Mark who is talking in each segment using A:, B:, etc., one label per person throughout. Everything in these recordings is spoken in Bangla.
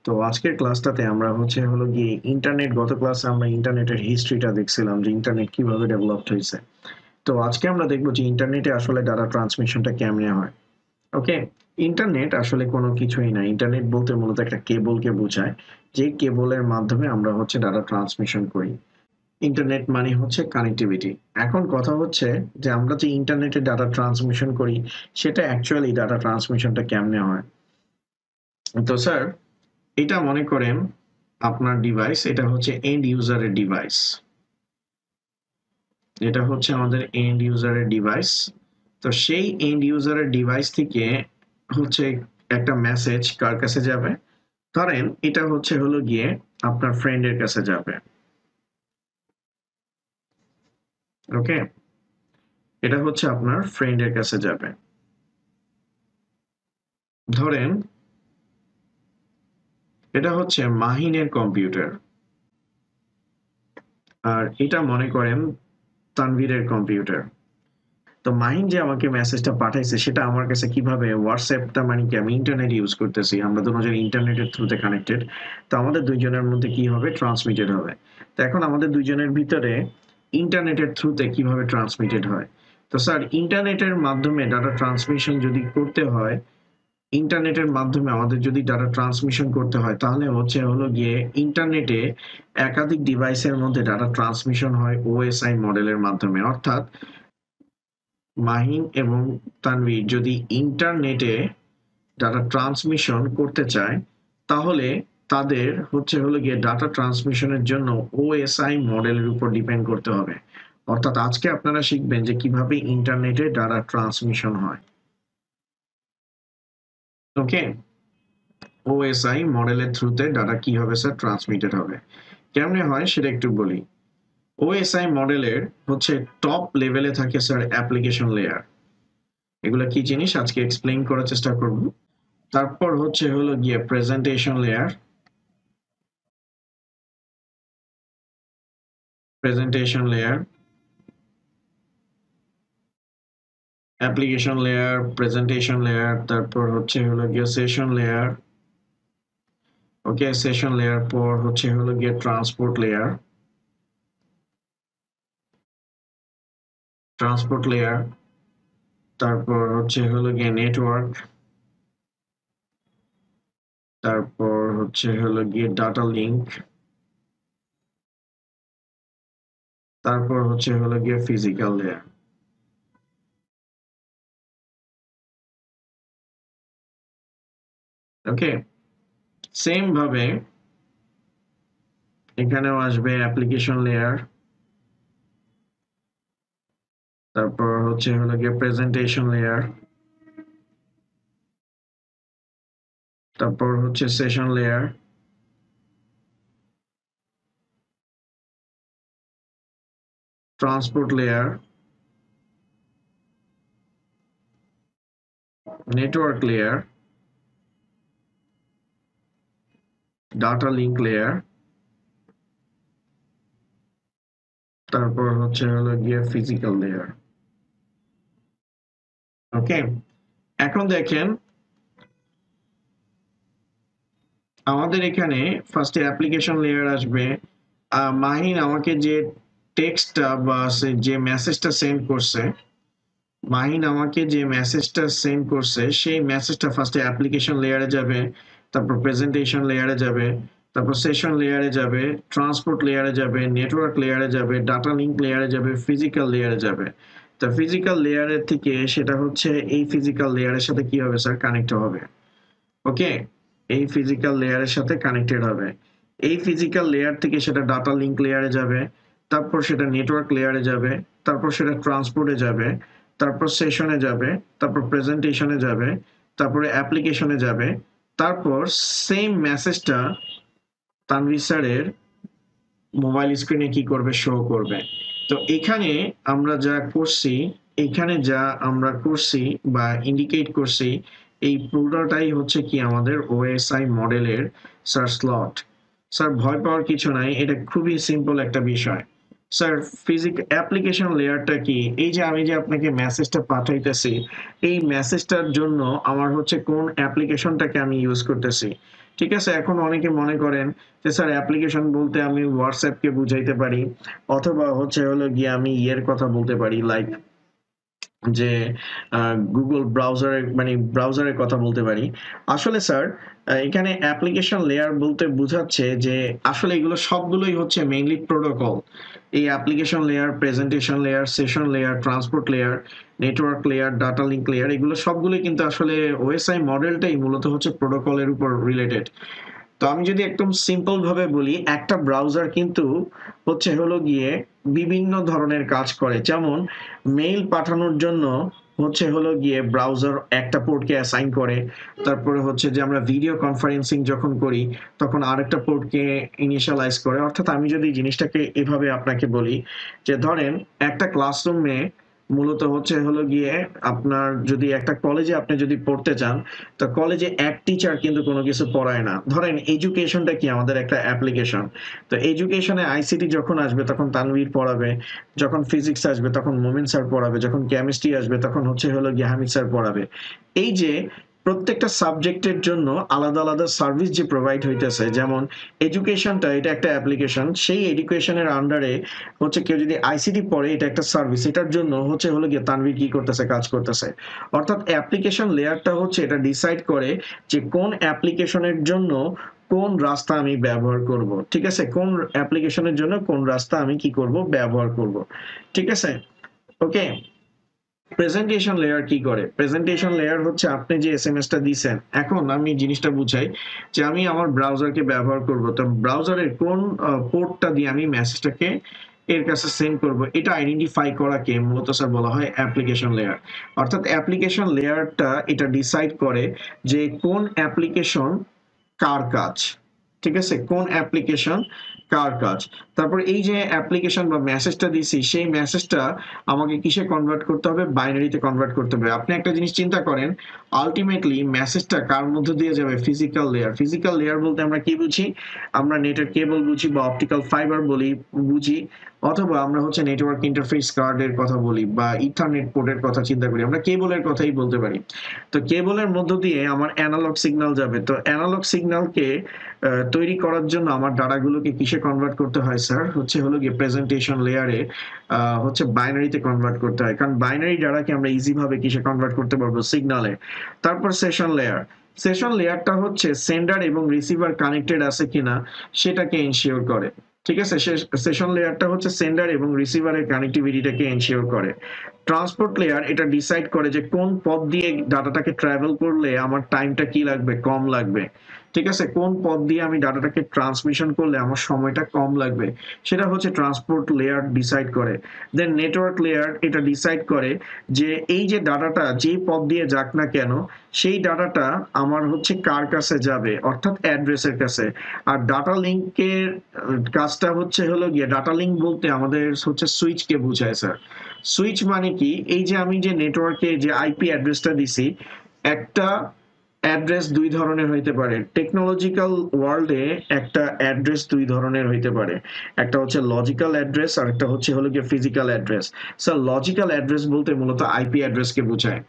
A: তো আজকের ক্লাসটাতে আমরা হলো গিয়ে ইন্টারনেট গত ক্লাসে আমরা ইন্টারনেটের হিস্ট্রিটা দেখছিলাম যে ইন্টারনেট কিভাবে ডেভেলপড হয়েছে। তো আজকে আমরা দেখব যে ইন্টারনেটে আসলে ডাটা ট্রান্সমিশনটা কেমনে হয়। ওকে, ইন্টারনেট আসলে কোনো কিছুই না। ইন্টারনেট বলতে মূলত একটা কেবলকে বোঝায়, যে কেবলের মাধ্যমে আমরা ডাটা ট্রান্সমিশন করি। ইন্টারনেট মানে হচ্ছে কানেক্টিভিটি। এখন কথা হচ্ছে যে আমরা যে ইন্টারনেটে ডাটা ট্রান্সমিশন করি সেটা অ্যাকচুয়ালি ডাটা ট্রান্সমিশনটা কেমনে হয়। তো স্যার, এটা মনে করেন আপনার ডিভাইস, এটা হচ্ছে এন্ড ইউজারের ডিভাইস। এটা হচ্ছে আমাদের এন্ড ইউজারের ডিভাইস। তো সেই এন্ড ইউজারের ডিভাইস থেকে হচ্ছে একটা মেসেজ কার কাছে যাবে? ধরেন এটা হলো গিয়ে আপনার ফ্রেন্ডের কাছে যাবে। ওকে, এটা হচ্ছে আপনার ফ্রেন্ডের কাছে যাবে। ধরেন এটা হচ্ছে মাহিনের কম্পিউটার, আর এটা মনে করেন তানভীরের কম্পিউটার। তো মাহিন যে আমাকে মেসেজটা পাঠাইছে সেটা আমার কাছে কিভাবে হোয়াটসঅ্যাপটা, মানে কি আমি ইন্টারনেট ইউজ করতেছি, আমরা দুজন ইন্টারনেটের থ্রুতে কানেক্টেড। তো আমাদের দুইজনের মধ্যে কি হবে? ট্রান্সমিটেড হবে। তো এখন আমাদের দুইজনের ভিতরে ইন্টারনেটের থ্রুতে কিভাবে ট্রান্সমিটেড হয়? তো স্যার, ইন্টারনেটের মাধ্যমে ডাটা ট্রান্সমিশন যদি করতে হয়, ইন্টারনেটের মাধ্যমে আমাদের যদি ডাটা ট্রান্সমিশন করতে হয়, তাহলে হলো গিয়ে ইন্টারনেটে একাধিক ডিভাইসের মধ্যে ডাটা ট্রান্সমিশন হয় ওএসআই মডেলের মাধ্যমে। অর্থাৎ মাহিন এবং তানভীর যদি ইন্টারনেটে ডাটা ট্রান্সমিশন করতে চায়, তাহলে তাদের হলো গিয়ে ডাটা ট্রান্সমিশনের জন্য ওএসআই মডেলের উপর ডিপেন্ড করতে হবে। অর্থাৎ আজকে আপনারা শিখবেন যে কিভাবে ইন্টারনেটে ডাটা ট্রান্সমিশন হয়। ওকে, ওএসআই মডেলের থ্রুতে ডাটা কি হবে স্যার? ট্রান্সমিটেড হবে। কেমনে হয় সেটা একটু বলি। ওএসআই মডেলের হচ্ছে টপ লেভেলে থাকে স্যার অ্যাপ্লিকেশন লেয়ার। এগুলো কি জিনিস আজকে এক্সপ্লেইন করার চেষ্টা করব। তারপর হলো গিয়ে presentation layer, presentation layer, application layer, presentation layer, তারপর হলো গিয়ে সেশন লেয়ার। ওকে, সেশন লেয়ার পর হলো গিয়ে ট্রান্সপোর্ট লেয়ার, ট্রান্সপোর্ট লেয়ার, তারপর হলো গিয়ে নেটওয়ার্ক, তারপর হলো গিয়ে ডাটা লিংক, তারপর হলো গিয়ে ফিজিক্যাল লেয়ার। ওকে, সেম ভাবে এখানেও আসবে অ্যাপ্লিকেশন লেয়ার, তারপর হলো গিয়ে প্রেজেন্টেশন লেয়ার, তারপর session layer, transport layer, network layer, data link layer, তারপর হলো গিয়ে ফিজিক্যাল লেয়ার। ওকে, এখন দেখেন আমাদের এখানে ফার্স্টে অ্যাপ্লিকেশন লেয়ার আসবে। মাহিন আমাকে যে টেক্সটটা বা যে মেসেজটা সেন্ড করছে, মাহিন আমাকে যে মেসেজটা সেন্ড করছে সেই মেসেজটা ফার্স্টে অ্যাপ্লিকেশন লেয়ারে যাবে, তারপর প্রেজেন্টেশন লেয়ারে যাবে, তারপর সেশন লেয়ারে যাবে, ট্রান্সপোর্ট লেয়ারে যাবে, নেটওয়ার্ক লেয়ারে যাবে, ডাটা লিংক লেয়ারে যাবে, ফিজিক্যাল লেয়ারে যাবে। তো ফিজিক্যাল লেয়ারের থেকে সেটা এই ফিজিক্যাল লেয়ারের সাথে কি হবে স্যার? কানেক্ট হবে। ওকে, এই ফিজিক্যাল লেয়ারের সাথে কানেক্টেড হবে। এই ফিজিক্যাল লেয়ার থেকে সেটা ডাটা লিংক লেয়ারে যাবে, তারপর সেটা নেটওয়ার্ক লেয়ারে যাবে, তারপর সেটা ট্রান্সপোর্টে যাবে, তারপর সেশনে যাবে, তারপর প্রেজেন্টেশনে যাবে, তারপরে অ্যাপ্লিকেশনে যাবে, তারপর সেম মেসেজটা তানভীর স্যারের মোবাইল স্ক্রিনে কি করবে? শো করবে। তো এখানে আমরা যা করছি, এখানে যা আমরা করছি বা ইন্ডিকেট করছি, এই পুরোটাই কি আমাদের ওএসআই মডেলের স্যার স্লট। স্যার ভয় পাওয়ার কিছু নাই, এটা খুবই সিম্পল একটা বিষয়। স্যার অ্যাপ্লিকেশন লেয়ারটা কি? এই যে আমি যে আপনাকে মেসেজটা পাঠাইতেছি, এই মেসেজটার জন্য আমার কোন অ্যাপ্লিকেশনটাকে আমি ইউজ করতেছি, ঠিক আছে, এখন অনেকে মনে করেন যে স্যার অ্যাপ্লিকেশন বলতে আমি হোয়াটসঅ্যাপ কে বুঝাইতে পারি, অথবা হচ্ছে হলো গিয়ে আমি ইয়ের কথা বলতে পারি, লাইক যে গুগল ব্রাউজারের মানে ব্রাউজারের কথা বলতে পারি। আসলে স্যার এখানে অ্যাপ্লিকেশন লেয়ার বলতে বোঝাচ্ছে যে আসলে এগুলো সবগুলোই হচ্ছে মেইনলি প্রোটোকল। এই application layer, presentation layer, session layer, transport layer, network layer, data link layer, এগুলো সবগুলোই কিন্তু আসলে ওএসআই মডেলটাই মূলত হচ্ছে প্রোটোকলের উপর রিলেটেড। তো আমি যদি একদম সিম্পল ভাবে বলি, একটা ব্রাউজার কিন্তু হচ্ছে হলো গিয়ে বিভিন্ন ধরনের কাজ করে। যেমন মেইল পাঠানোর জন্য হচ্ছে হলো গিয়ে ব্রাউজার একটা পোর্টকে অ্যাসাইন করে, তারপরে হচ্ছে যে আমরা ভিডিও কনফারেন্সিং যখন করি তখন আরেকটা পোর্টকে ইনিশিয়ালাইজ করে। অর্থাৎ আমি যদি জিনিসটাকে এভাবে আপনাকে বলি যে ধরেন একটা ক্লাসরুমে মূলত হচ্ছে হলো গিয়ে আপনার যদি একটা কলেজে আপনি যদি পড়তে চান, তো কলেজে এক টিচার কিন্তু কোনো কিছু পড়ায় না। ধরেন এডুকেশনটা কি আমাদের একটা অ্যাপ্লিকেশন। তো এডুকেশনে আইসিটি যখন আসবে তখন তানভীর পড়াবে, যখন ফিজিক্স আসবে তখন মোমিন স্যার পড়াবে, যখন কেমিস্ট্রি আসবে তখন হচ্ছে হলো গিয়ে হামিদ স্যার পড়াবে। এই যে প্রত্যেকটা সাবজেক্টের জন্য আলাদা আলাদা সার্ভিস যে প্রোভাইড হইতেছে, যেমন এডুকেশনটা এটা একটা অ্যাপ্লিকেশন, সেই এডুকেশনের আন্ডারে হচ্ছে কেউ যদি আইসিটি পড়ে এটা একটা সার্ভিস, এটার জন্য হচ্ছে হলো গিয়ে তানভীর কি করতেছে, কাজ করতেছে। অর্থাৎ অ্যাপ্লিকেশন লেয়ারটা হচ্ছে এটা ডিসাইড করে যে কোন অ্যাপ্লিকেশনের জন্য কোন রাস্তা আমি ব্যবহার করব। ঠিক আছে, কোন অ্যাপ্লিকেশনের জন্য কোন রাস্তা আমি কি করব, ব্যবহার করব। ঠিক আছে, ওকে। প্রেজেন্টেশন লেয়ার কি করে? প্রেজেন্টেশন লেয়ার হচ্ছে আপনি যে এসএমএসটা দিছেন, এখন আমি জিনিসটা বুঝাই যে আমি আমার ব্রাউজারকে ব্যবহার করব, তো ব্রাউজারের কোন পোর্টটা দিয়ে আমি মেসেজটাকে এর কাছে সেন্ড করব, এটা আইডেন্টিফাই করাকে মূলত স্যার বলা হয় অ্যাপ্লিকেশন লেয়ার। অর্থাৎ অ্যাপ্লিকেশন লেয়ারটা এটা ডিসাইড করে যে কোন অ্যাপ্লিকেশন কার কাজ। ঠিক আছে, কোন অ্যাপ্লিকেশন কার কাজ। তারপর এই যে অ্যাপ্লিকেশন বা মেসেজটা দিছি, সেই মেসেজটা আমাকে কিসে কনভার্ট করতে হবে, বাইনারিতে কনভার্ট করতে হবে। আপনি একটা জিনিস চিন্তা করেন, আলটিমেটলি মেসেজটা কার মধ্যে দিয়ে যাবে, ফিজিক্যাল লেয়ার। ফিজিক্যাল লেয়ার বলতে আমরা কি বুঝি, আমরা নেটের কেবল বুঝি বা অপটিক্যাল ফাইবার বলি বুঝি, অথবা আমরা হচ্ছে নেটওয়ার্ক ইন্টারফেস কার্ডের কথা বলি বা ইথারনেট পোর্টের কথা চিন্তা করি, আমরা কেবলের কথাই বলতে পারি। তো কেবলের মধ্য দিয়ে আমার অ্যানালগ সিগন্যাল যাবে, তো অ্যানালগ সিগন্যালকে তৈরি করার জন্য আমার ডাটাগুলোকে কিসে কনভার্ট করতে হয় স্যার, হচ্ছে হলো গিয়ে প্রেজেন্টেশন লেয়ারে হচ্ছে বাইনারিতে কনভার্ট করতে হয়, কারণ বাইনারি ডাটাকে আমরা ইজি ভাবে কিসে কনভার্ট করতে পারবো, সিগনালে। তারপর সেশন লেয়ার, সেশন লেয়ারটা হচ্ছে সেন্ডার এবং রিসিভার কানেক্টেড আছে কিনা সেটাকে এনশিওর করে। ঠিক আছে, সেশন লেয়ারটা হচ্ছে সেন্ডার এবং রিসিভারের কানেক্টিভিটিটাকে এনশিওর করে। ট্রান্সপোর্ট লেয়ার এটা ডিসাইড করে যে কোন পথ দিয়ে ডাটাটাকে ট্রাভেল করলে আমার টাইমটা কি লাগবে, কম লাগবে। ঠিক আছে, কোন পথ দিয়ে আমি ডাটাটাকে ট্রান্সমিশন করলে আমার সময়টা কম লাগবে, সেটা হচ্ছে ট্রান্সপোর্ট লেয়ার ডিসাইড করে। দেন নেটওয়ার্ক লেয়ার এটা ডিসাইড করে যে এই যে ডাটাটা যে পথ দিয়ে যাক না কেন, সেই ডাটাটা আমার হচ্ছে কার কাছে যাবে, অর্থাৎ অ্যাড্রেসের কাছে। আর ডাটা লিঙ্কের কাজটা হচ্ছে হলো গিয়ে, ডাটা লিঙ্ক বলতে আমাদের হচ্ছে সুইচকে বোঝায় স্যার। সুইচ মানে কি, এই যে আমি যে নেটওয়ার্কে যে আইপি অ্যাড্রেসটা দিছি, একটা অ্যাড্রেস দুই ধরনের হইতে পারে। টেকনোলজিক্যাল ওয়ার্ল্ডে একটা অ্যাড্রেস দুই ধরনের হইতে পারে, একটা হচ্ছে লজিক্যাল অ্যাড্রেস আর একটা হচ্ছে হলো গিয়ে physical address. Sir logical address বলতে মূলত আইপি অ্যাড্রেসকে বোঝায়।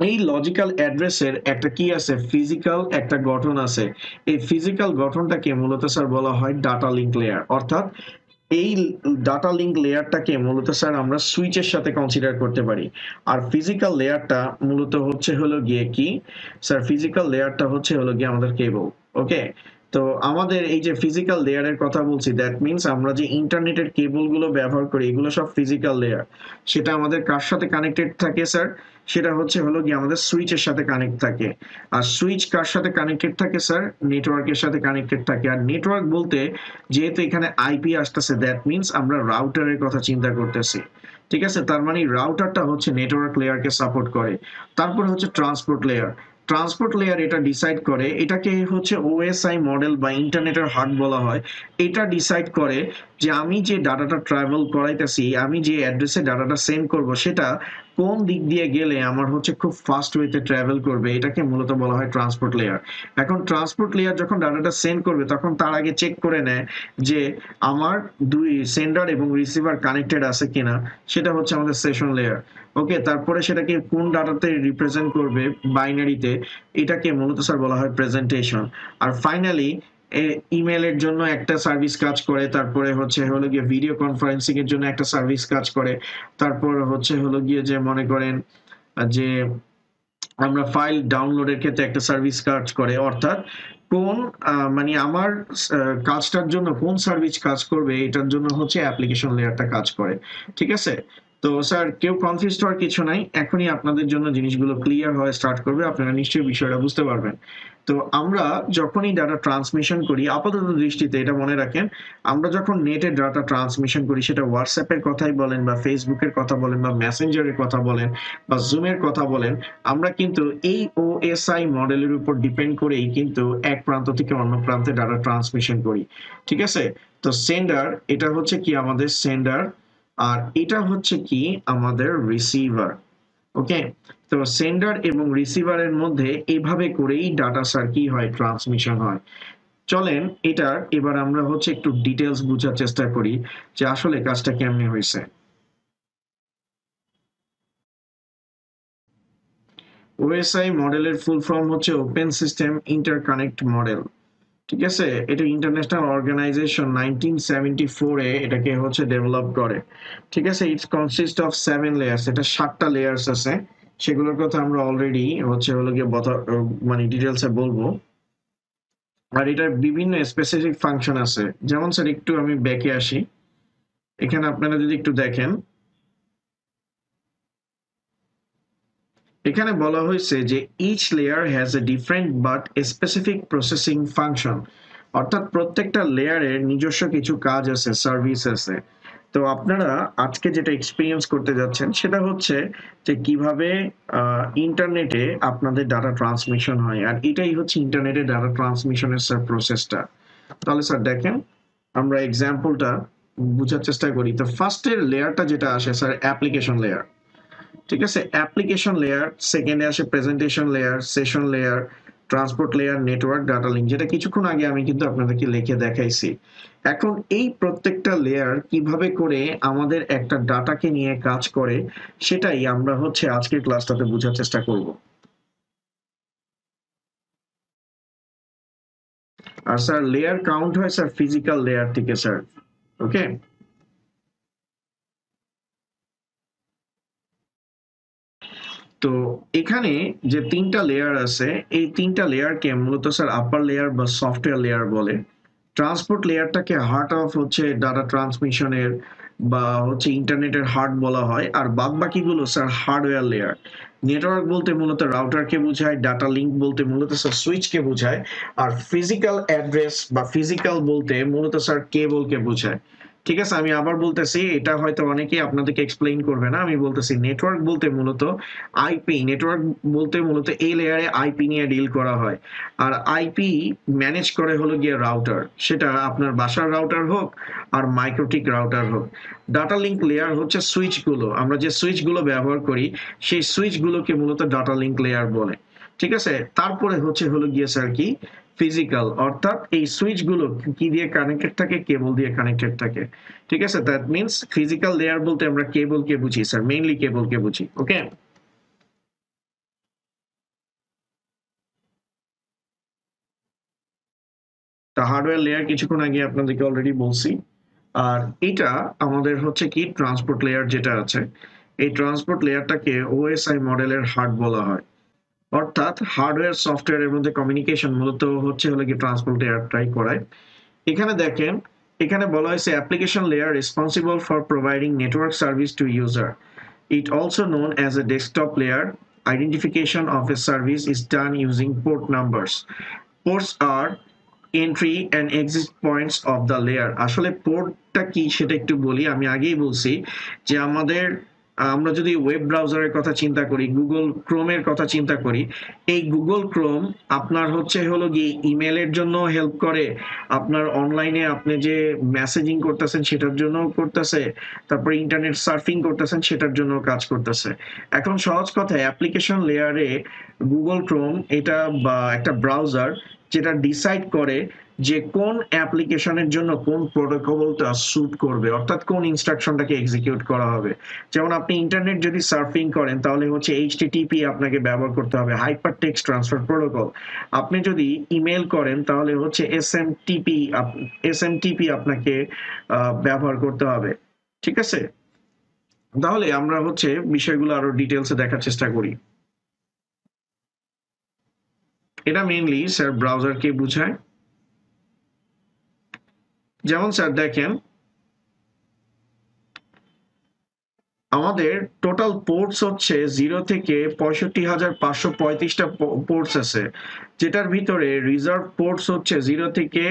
A: এই লজিক্যাল অ্যাড্রেসের একটা কি আছে, ফিজিক্যাল একটা গঠন আছে। এই ফিজিক্যাল গঠনটাকে মূলত স্যার বলা হয় ডাটা লিঙ্ক লেয়ার। অর্থাৎ এই ডাটা লিঙ্ক লেয়ারটাকে মূলত স্যার আমরা সুইচের সাথে কনসিডার করতে পারি। আর ফিজিক্যাল লেয়ারটা মূলত হচ্ছে হলো গিয়ে কি স্যার, ফিজিক্যাল লেয়ারটা হচ্ছে হলো গিয়ে আমাদের কেবল। ওকে, তো আমাদের এই যে ফিজিক্যাল লেয়ারের কথা বলছি, দ্যাট মিনস আমরা যে ইন্টারনেটের কেবলগুলো ব্যবহার করি এগুলো সব ফিজিক্যাল লেয়ার। সেটা আমাদের কার সাথে কানেক্টেড থাকে স্যার, সেটা হচ্ছে হলো গিয়ে আমাদের সুইচের সাথে কানেক্ট থাকে। আর সুইচ কার সাথে কানেক্টেড থাকে স্যার, নেটওয়ার্কের সাথে কানেক্টেড থাকে। আর নেটওয়ার্ক বলতে যেহেতু এখানে আইপি আসতেছে, দ্যাট মিনস আমরা রাউটারের কথা চিন্তা করতেছি। ঠিক আছে, তার মানে রাউটারটা হচ্ছে নেটওয়ার্ক লেয়ারকে সাপোর্ট করে। তারপর হচ্ছে ট্রান্সপোর্ট লেয়ার। ট্রান্সপোর্ট লেয়ার এটা ডিসাইড করে, এটাকে হচ্ছে ওএসআই মডেল বা ইন্টারনেটের হার্ট বলা হয়। এটা ডিসাইড করে যে আমি যে ডাটাটা ট্রাভেল করাইতেছি, আমি যে অ্যাড্রেসে ডাটাটা সেন্ড করব, সেটা কোন দিক দিয়ে গেলে আমার হচ্ছে খুব ফাস্ট ওয়েতে ট্রাভেল করবে, এটাকে মূলত বলা হয় ট্রান্সপোর্ট লেয়ার। এখন ট্রান্সপোর্ট লেয়ার যখন ডাটাটা সেন্ড করবে তখন তার আগে চেক করে নেয় যে আমার দুই সেন্ডার এবং রিসিভার কানেক্টেড আছে কিনা, সেটা হচ্ছে আমাদের সেশন লেয়ার। ওকে, তারপরে সেটাকে কোন ডাটাতে রিপ্রেজেন্ট করবে বাইনারিতে, এটাকে মূলত স্যার বলা হয় প্রেজেন্টেশন। আর ফাইনালি ইমেলের জন্য একটা সার্ভিস কাজ করে, তারপরে হলো গিয়ে ভিডিও কনফারেন্সিং এর জন্য একটা সার্ভিস কাজ করে, তারপর হলো গিয়ে যে মনে করেন যে আমরা ফাইল ডাউনলোডের ক্ষেত্রে একটা সার্ভিস কাজ করে। অর্থাৎ কোন মানে আমার কাজটার জন্য কোন সার্ভিস কাজ করবে এটার জন্য হচ্ছে অ্যাপ্লিকেশন লেয়ারটা কাজ করে। ঠিক আছে, তো স্যার কেউ কনফিউজ হওয়ার কিছু নাই, এখনই আপনাদের জন্য জিনিসগুলো ক্লিয়ার হয়ে স্টার্ট করবে, আপনারা নিশ্চয়ই বিষয়টা বুঝতে পারবেন। তো আমরা যখনই ডাটা ট্রান্সমিশন করি, আপাতত দৃষ্টিতে এটা মনে রাখেন, আমরা যখন নেটে ডাটা ট্রান্সমিশন করি, সেটা হোয়াটসঅ্যাপের কথাই বলেন বা ফেসবুকের কথা বলেন বা মেসেঞ্জারের কথা বলেন বা জুমের কথা বলেন, আমরা কিন্তু এই ওএসআই মডেলের উপর ডিপেন্ড করেই কিন্তু এক প্রান্ত থেকে অন্য প্রান্তে ডাটা ট্রান্সমিশন করি। ঠিক আছে, তো সেন্ডার এটা হচ্ছে কি আমাদের সেন্ডার, আর এটা হচ্ছে কি আমাদের রিসিভার। ওকে, তো সেন্ডার এবং রিসিভারের মধ্যে এইভাবে করেই ডাটা স্যার কি হয়, ট্রান্সমিশন হয়। চলেন এটার এবার আমরা হচ্ছে একটু ডিটেলস বোঝার চেষ্টা করি যে আসলে কাজটা কেমনে হয়েছে। ওএসআই মডেলের ফুল ফর্ম হচ্ছে ওপেন সিস্টেম ইন্টারকানেক্ট মডেল। ঠিক আছে, এটা ইন্টারন্যাশনাল অর্গানাইজেশন 1974 এটাকে হচ্ছে ডেভেলপ করে। ঠিক আছে, ইটস কনসিস্ট অফ 7 লেয়ার্স, এটা 7টা লেয়ার্স আছে, সেগুলোর কথা আমরা অলরেডি হলো গিয়ে মানে ডিটেলসে বলবো। আর এটার বিভিন্ন স্পেসিফিক ফাংশন আছে, যেমন স্যার একটু আমি ব্যাকে আসি, এখানে আপনারা যদি একটু দেখেন, এখানে বলা হয়েছে যে each layer has a different but specific processing function. অর্থাৎ প্রত্যেকটা লেয়ারের নিজস্ব কিছু কাজ আছে, সার্ভিস আছে। তো আপনারা আজকে যেটা এক্সপিরিয়েন্স করতে যাচ্ছেন সেটা হচ্ছে যে কিভাবে ইন্টারনেটে আপনাদের ডাটা ট্রান্সমিশন হয়, আর এটাই হচ্ছে ইন্টারনেটে ডাটা ট্রান্সমিশনের স্যার প্রসেসটা। তাহলে স্যার দেখেন আমরা এক্সাম্পলটা বোঝার চেষ্টা করি। তো ফার্স্টের লেয়ারটা যেটা আসে স্যার অ্যাপ্লিকেশন লেয়ার। ঠিক আছে, অ্যাপ্লিকেশন লেয়ার, সেকেন্ডে আসে presentation layer, session layer, transport layer, network, data link, যেটা কিছুক্ষণ আগে আমি কিন্তু আপনাদেরকে লিখে দেখাইছি। এখন এই প্রত্যেকটা লেয়ার কিভাবে করে আমাদের একটা ডাটাকে নিয়ে কাজ করে সেটাই আমরা হচ্ছে আজকের ক্লাসটাতে বোঝার চেষ্টা করব। আর স্যার লেয়ার কাউন্ট হয় স্যার ফিজিক্যাল লেয়ার থেকে স্যার। ওকে, তো এখানে যে 3টা লেয়ার আছে, এই 3টা লেয়ারকে মূলত স্যার আপার লেয়ার বা সফটওয়্যার লেয়ার বলে। ট্রান্সপোর্ট লেয়ারটাকে হার্ট অফ হচ্ছে ডাটা ট্রান্সমিশনের বা হচ্ছে ইন্টারনেটের হার্ট বলা হয়, আর বাদ বাকিগুলো স্যার হার্ডওয়্যার লেয়ার। নেটওয়ার্ক বলতে মূলত রাউটারকে বোঝায়, ডাটা লিঙ্ক বলতে মূলত স্যার সুইচকে বোঝায়, আর ফিজিক্যাল অ্যাড্রেস বা ফিজিক্যাল বলতে মূলত স্যার কেবলকে বোঝায়। ঠিক আছে, আমি আবার বলতেছি, এটা হয়তো অনেকেই আপনাদেরকে এক্সপ্লেইন করবে না, আমি বলতেছি নেটওয়ার্ক বলতে মূলত আইপি, নেটওয়ার্ক বলতে মূলত এই লেয়ারে আইপি নিয়ে ডিল করা হয়, আর আইপি ম্যানেজ করে হলো গিয়ে রাউটার, সেটা আপনার বাসার রাউটার হোক আর মাইক্রোটিক রাউটার হোক। ডাটা লিঙ্ক লেয়ার হচ্ছে সুইচগুলো, আমরা যে সুইচগুলো ব্যবহার করি সেই সুইচগুলোকে মূলত ডাটা লিঙ্ক লেয়ার বলে। ঠিক আছে, তারপরে হলো গিয়ে স্যার কি ফিজিক্যাল, অর্থাৎ এই সুইচগুলো কি দিয়ে কানেক্টেড থাকে, কেবল দিয়ে কানেক্টেড থাকে। ঠিক আছে, দ্যাট মিন্স ফিজিক্যাল লেয়ার বলতে আমরা কেবলকে বুঝি স্যার, মেইনলি কেবলকে বুঝি। ওকে, তা হার্ডওয়্যার লেয়ার কিছুক্ষণ আগে আপনাদেরকে অলরেডি বলছি। আর এটা আমাদের হচ্ছে কি ট্রান্সপোর্ট লেয়ার যেটা আছে, এই ট্রান্সপোর্ট লেয়ারটাকে ওএসআই মডেলের হার্ট বলা হয়। অর্থাৎ হার্ডওয়্যার সফটওয়্যারের মধ্যে কমিউনিকেশন মূলত হলো কি ট্রান্সপোর্ট লেয়ারটাই করায়। এখানে দেখেন, এখানে বলা হয়েছে application layer responsible for providing network service to user, it also known as a desktop layer, identification of a service is done using port numbers. Ports are entry and exit points of the layer. আসলে পোর্টটা কি সেটা একটু বলি, আমি আগেই বলছি যে আমাদের আমরা যদি ওয়েব ব্রাউজারের কথা চিন্তা করি, গুগল ক্রোমের কথা চিন্তা করি, এই গুগল ক্রোম আপনার হলো গিয়ে ইমেলের জন্য হেল্প করে, আপনার অনলাইনে আপনি যে মেসেজিং করতেছেন সেটার জন্য করতেছে, তারপর ইন্টারনেট সার্ফিং করতেছেন সেটার জন্য কাজ করতেছে। এখন সহজ কথায় অ্যাপ্লিকেশন লেয়ারে গুগল ক্রোম এটা বা একটা ব্রাউজার যেটা ডিসাইড করে যে কোন অ্যাপ্লিকেশনের জন্য কোন প্রোটোকলটা স্যুট করবে, অর্থাৎ কোন ইনস্ট্রাকশনটাকে এক্সিকিউট করা হবে। যেমন আপনি ইন্টারনেট যদি সার্ফিং করেন তাহলে হচ্ছে এইচটিটিপি আপনাকে ব্যবহার করতে হবে, হাইপার টেক্সট ট্রান্সফার প্রোটোকল। আপনি যদি ইমেল করেন তাহলে হচ্ছে এসএমটিপি আপনাকে ব্যবহার করতে হবে। ঠিক আছে, তাহলে আমরা হচ্ছে বিষয়গুলো আরো ডিটেলসে দেখার চেষ্টা করি। এটা মেইনলি স্যার ব্রাউজারকে বোঝায়। যেমন স্যার দেখেন আমাদের টোটাল পোর্টস হচ্ছে 0 থেকে 65,535টা পোর্টস আছে, যেটার ভিতরে রিজার্ভ পোর্টস হচ্ছে 0 থেকে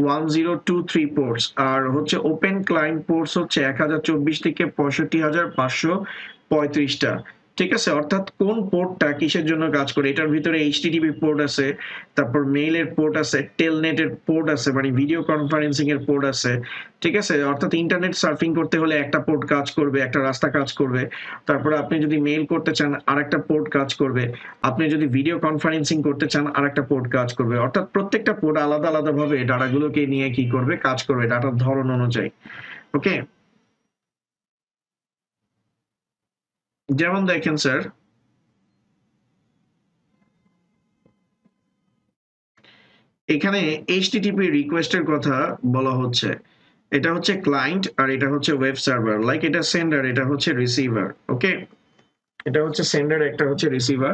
A: 1023 পোর্টস, আর হচ্ছে ওপেন ক্লায়েন্ট পোর্টস হচ্ছে 1024 থেকে 65,535টা। ঠিক আছে, অর্থাৎ কোন পোর্টটা কিসের জন্য কাজ করে, এটার ভিতরে এইচটিটিপি পোর্ট আছে, তারপর মেইলের পোর্ট আছে, টেলনেটের পোর্ট আছে, মানে ভিডিও কনফারেন্সিং এর পোর্ট আছে। ঠিক আছে, অর্থাৎ ইন্টারনেট সার্ফিং করতে হলে একটা পোর্ট কাজ করবে, একটা রাস্তা কাজ করবে, তারপরে আপনি যদি মেইল করতে চান আরেকটা পোর্ট কাজ করবে, আপনি যদি ভিডিও কনফারেন্সিং করতে চান আরেকটা পোর্ট কাজ করবে, অর্থাৎ প্রত্যেকটা পোর্ট আলাদা আলাদা ভাবে ডাটাগুলোকে নিয়ে কি করবে, কাজ করবে ডাটার ধরন অনুযায়ী। ওকে, যেমন দেখেন স্যার এখানে এইচটিটিপি রিকোয়েস্টের কথা বলা হচ্ছে, এটা হচ্ছে ক্লায়েন্ট আর এটা হচ্ছে ওয়েব সার্ভার, লাইক এটা সেন্ডার, এটা হচ্ছে রিসিভার। ওকে, এটা হচ্ছে সেন্ডার, একটা হচ্ছে রিসিভার,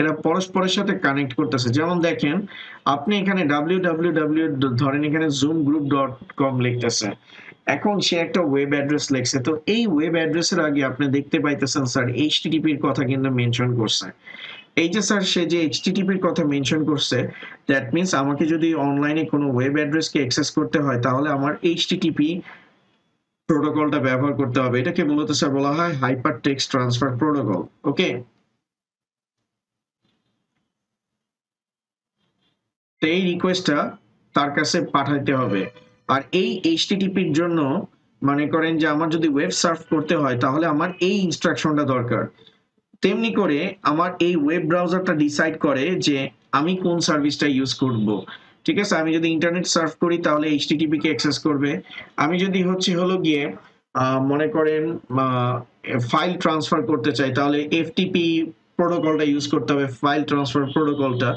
A: এরা পরস্পরের সাথে কানেক্ট করতেছে। যেমন দেখেন আপনি এখানে www ধরেন এখানে zoomgroup.com লিখতেছে, এখন সে একটা ওয়েব অ্যাড্রেস লিখছে, তো এই ওয়েব অ্যাড্রেসের আগে আপনি দেখতে পাইতেছেন স্যার এইচটিটিপির কথা কিন্তু মেনশন করছে। এই যে স্যার সে যে এইচটিটিপির কথা মেনশন করছে, দ্যাট মিন্স আমাকে যদি অনলাইনে কোনো ওয়েব অ্যাড্রেসকে অ্যাক্সেস করতে হয় তাহলে আমার এইচটিটিপি প্রোটোকলটা ব্যবহার করতে হবে। এটাকে মূলত স্যার বলা হয় হাইপার টেক্সট ট্রান্সফার প্রোটোকল। ওকে, তো এই রিকোয়েস্টটা তার কাছে পাঠাইতে হবে। আর এই এইচটিটিপির জন্য মনে করেন যে আমার যদি ওয়েব সার্ফ করতে হয় তাহলে আমার এই ইনস্ট্রাকশনটা দরকার। তেমনি করে আমার এই ওয়েব ব্রাউজারটা ডিসাইড করে যে আমি কোন সার্ভিসটা ইউজ করব। ঠিক আছে, আমি যদি ইন্টারনেট সার্ফ করি তাহলে এইচটিটিপি কে অ্যাক্সেস করবে, আমি যদি হলো গিয়ে মনে করেন ফাইল ট্রান্সফার করতে চাই তাহলে এফটিপি প্রোটোকলটা ইউজ করতে হবে, ফাইল ট্রান্সফার প্রোটোকলটা।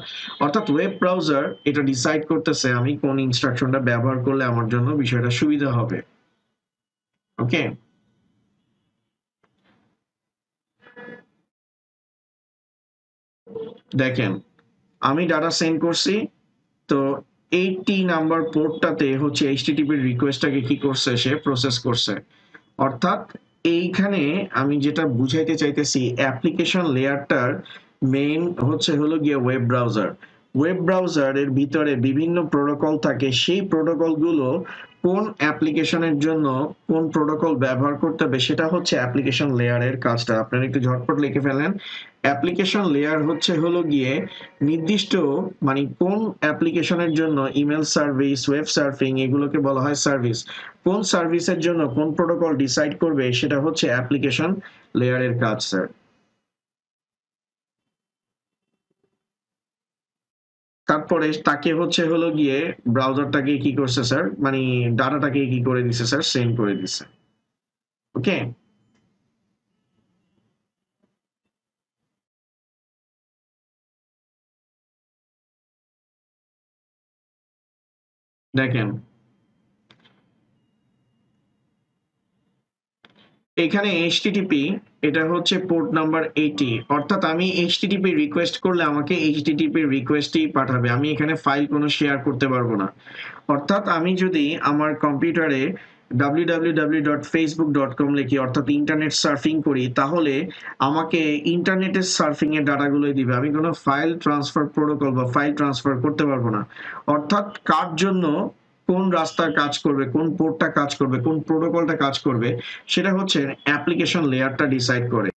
A: অর্থাৎ ওয়েব ব্রাউজার এটা ডিসাইড করতেছে আমি কোন ইনস্ট্রাকশনটা ব্যবহার করলে আমার জন্য বিষয়টা সুবিধা হবে। ওকে, দেখেন আমি ডাটা সেন্ড করছি, তো 80 নাম্বার পোর্টটাতে হচ্ছে এইচটিটিপি রিকোয়েস্টটাকে কি করছে, সে প্রসেস করছে। অর্থাৎ এইখানে আমি যেটা বুঝাইতে চাইতেছি অ্যাপ্লিকেশন লেয়ারটার মেইন হলো গিয়ে ওয়েব ব্রাউজার। ওয়েব ব্রাউজারের ভিতরে বিভিন্ন প্রোটোকল থাকে, সেই প্রোটোকলগুলো কোন অ্যাপ্লিকেশনের জন্য কোন প্রোটোকল ব্যবহার করতে হবে সেটা হচ্ছে অ্যাপ্লিকেশন লেয়ারের কাজটা। আপনারা একটু ঝটপট লিখে ফেলেন, অ্যাপ্লিকেশন লেয়ার হলো গিয়ে নির্দিষ্ট, মানে কোন অ্যাপ্লিকেশনের জন্য ইমেল সার্ভিস, ওয়েব সার্ফিং এগুলোকে বলা হয় সার্ভিস, কোন সার্ভিসের জন্য কোন প্রোটোকল ডিসাইড করবে সেটা হচ্ছে অ্যাপ্লিকেশন লেয়ারের কাজ স্যার। তারপরে তাকে হলো গিয়ে ব্রাউজারটাকে কি করছে স্যার, মানে ডাটাটাকে কি করে দিছে স্যার, সেন্ড করে দিছে। ওকে, দেখেন এখানে এইচটিটিপি এটা হচ্ছে পোর্ট নাম্বার 80, অর্থাৎ আমি এইচটিটিপি রিকোয়েস্ট করলে আমাকে এইচটিটিপি রিকোয়েস্টই পাঠাবে, আমি এখানে ফাইল কোনো শেয়ার করতে পারবো না। অর্থাৎ আমি যদি আমার কম্পিউটারে www.facebook.com লিখি, অর্থাৎ ইন্টারনেট সার্ফিং করি, তাহলে আমাকে ইন্টারনেটের সার্ফিং এর ডাটাগুলোই দিবে, আমি কোনো ফাইল ট্রান্সফার প্রোটোকল বা ফাইল ট্রান্সফার করতে পারবো না। অর্থাৎ কার জন্য কোন রাস্তা কাজ করবে, কোন পোর্টটা কাজ করবে, কোন প্রোটোকলটা কাজ করবে, সেটা হচ্ছে অ্যাপ্লিকেশন লেয়ারটা ডিসাইড করে।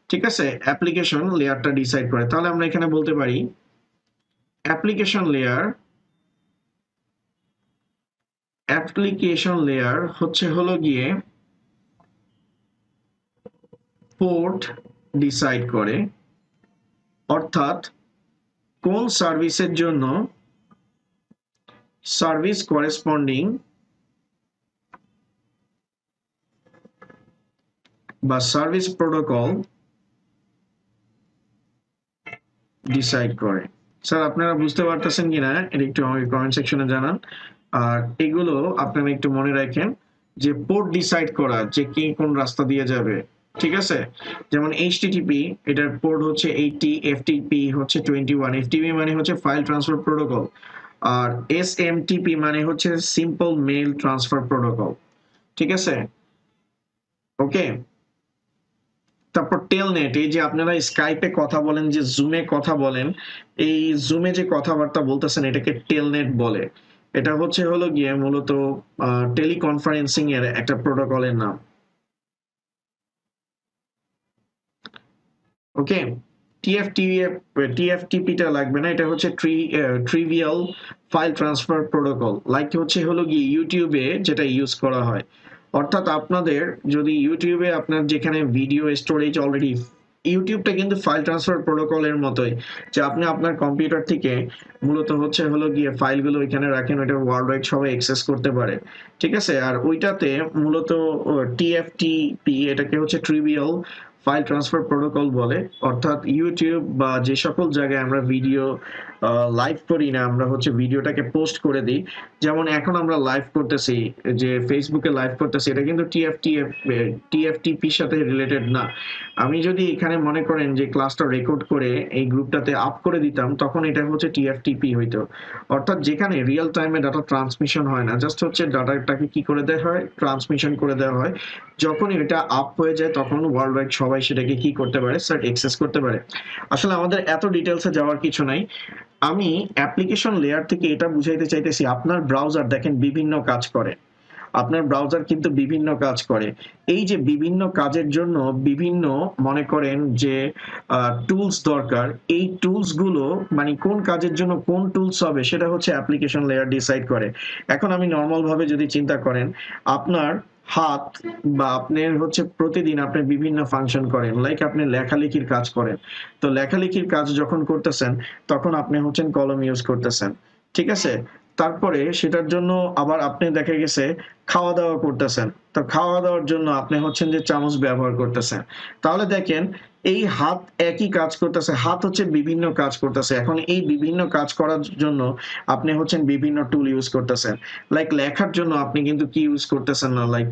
A: ঠিক আছে, অ্যাপ্লিকেশন লেয়ারটা ডিসাইড করে। তাহলে আমরা এখানে বলতে পারি অ্যাপ্লিকেশন লেয়ার হচ্ছে হলো গিয়ে পোর্ট ডিসাইড করে, অর্থাৎ কোন সার্ভিসের জন্য সার্ভিস করেসপন্ডিং বা সার্ভিস প্রোটোকল ডিসাইড করে। স্যার আপনারা বুঝতে পারতেছেন কিনা এটা একটু আমাকে কমেন্ট সেকশনে জানান। আর এগুলো আপনারা একটু মনে রাখেন যে পোর্ট ডিসাইড করা যে কি কোন রাস্তা দিয়ে যাবে। ঠিক আছে, যেমন HTTP এটার পোর্ট হচ্ছে 80, FTP হচ্ছে 21। FTP মানে হচ্ছে ফাইল ট্রান্সফার প্রোটোকল, আর SMTP মানে হচ্ছে সিম্পল মেইল ট্রান্সফার প্রোটোকল। ঠিক আছে, ওকে। তারপর টেলনেট, এই যে আপনারা স্কাইপে কথা বলেন, যে জুমে কথা বলেন, এই জুমে যে কথাবার্তা বলতেছেন এটাকে টেলনেট বলে। এটা হচ্ছে হলো গিয়ে মূলত টেলিকনফারেন্সিং এর একটা প্রোটোকলের নাম। ওকে, টিএফটিপিটা লাগবে না, এটা হচ্ছে trivial file transfer protocol, like হচ্ছে হলো গিয়ে ইউটিউবে যেটা ইউজ করা হয়। অর্থাৎ আপনাদের যদি ইউটিউবে আপনার যেখানে ভিডিও স্টোরেজ অলরেডি, ইউটিউবটা কিন্তু ফাইল ট্রান্সফার প্রোটোকলের মতোই, যে আপনি আপনার কম্পিউটার থেকে মূলত হচ্ছে হলো গিয়ে ফাইলগুলো ওইখানে রাখেন, ওইটা ওয়ার্ল্ড ওয়াইড সবাই অ্যাক্সেস করতে পারে। ঠিক আছে, আর ওইটাতে মূলত টিএফটিপি এটাকে হচ্ছে ট্রিভিয়াল ফাইল ট্রান্সফার প্রোটোকল বলে। অর্থাৎ ইউটিউব বা যে সকল জায়গায় আমরা ভিডিও লাইভ করি না, আমরা হচ্ছে ভিডিওটাকে পোস্ট করে দিই, যেমন এখন আমরা লাইভ করতেছি, যে ফেসবুকে লাইভ করতেছি, এটা কিন্তু টিএফটিপির সাথে রিলেটেড না। আমি যদি এখানে মনে করেন যে ক্লাসটা রেকর্ড করে এই গ্রুপটাতে আপ করে দিতাম, তখন এটা হচ্ছে টিএফটিপি হইতো। অর্থাৎ যেখানে রিয়েল টাইমে ডাটা ট্রান্সমিশন হয় না, জাস্ট হচ্ছে ডাটাটাকে কি করে দেওয়া হয়, ট্রান্সমিশন করে দেওয়া হয়। যখনই এটা আপ হয়ে যায় তখন ওয়ার্ল্ড ওয়াইড সবাই সেটাকে কি করতে পারে, স্যার অ্যাক্সেস করতে পারে। আসলে আমাদের এত ডিটেলসে যাওয়ার কিছু নাই। আমি অ্যাপ্লিকেশন লেয়ার থেকে এটা বুঝাইতে চাইতেছি, আপনার ব্রাউজার দেখেন বিভিন্ন কাজ করে, আপনার ব্রাউজার কিন্তু বিভিন্ন কাজ করে। এই যে বিভিন্ন কাজের জন্য বিভিন্ন মনে করেন যে টুলস দরকার, এই টুলস গুলো মানে কোন কাজের জন্য কোন টুলস হবে সেটা হচ্ছে অ্যাপ্লিকেশন লেয়ার ডিসাইড করে। এখন আমি নর্মাল ভাবে যদি চিন্তা করেন, আপনার হাত বা আপনার হচ্ছে প্রতিদিন আপনি বিভিন্ন ফাংশন করেন, লাইক আপনি লেখালেখির কাজ করেন, তো লেখালেখির কাজ যখন করতেছেন তখন আপনি হচ্ছেন কলম ইউজ করতেছেন। ঠিক আছে, তারপরে সেটার জন্য আবার আপনি দেখা গেছে খাওয়া দাওয়া করতেছেন, তো খাওয়া দাওয়ার জন্য আপনি হচ্ছেন যে চামচ ব্যবহার করতেছেন। তাহলে দেখেন এই হাত একই কাজ করতেছে, হাত হচ্ছে বিভিন্ন কাজ করতেছে। এখন এই বিভিন্ন কাজ করার জন্য আপনি হচ্ছেন বিভিন্ন টুল ইউজ করতেছেন। লাইক লেখার জন্য আপনি কিন্তু কি ইউজ করতেছেন না, লাইক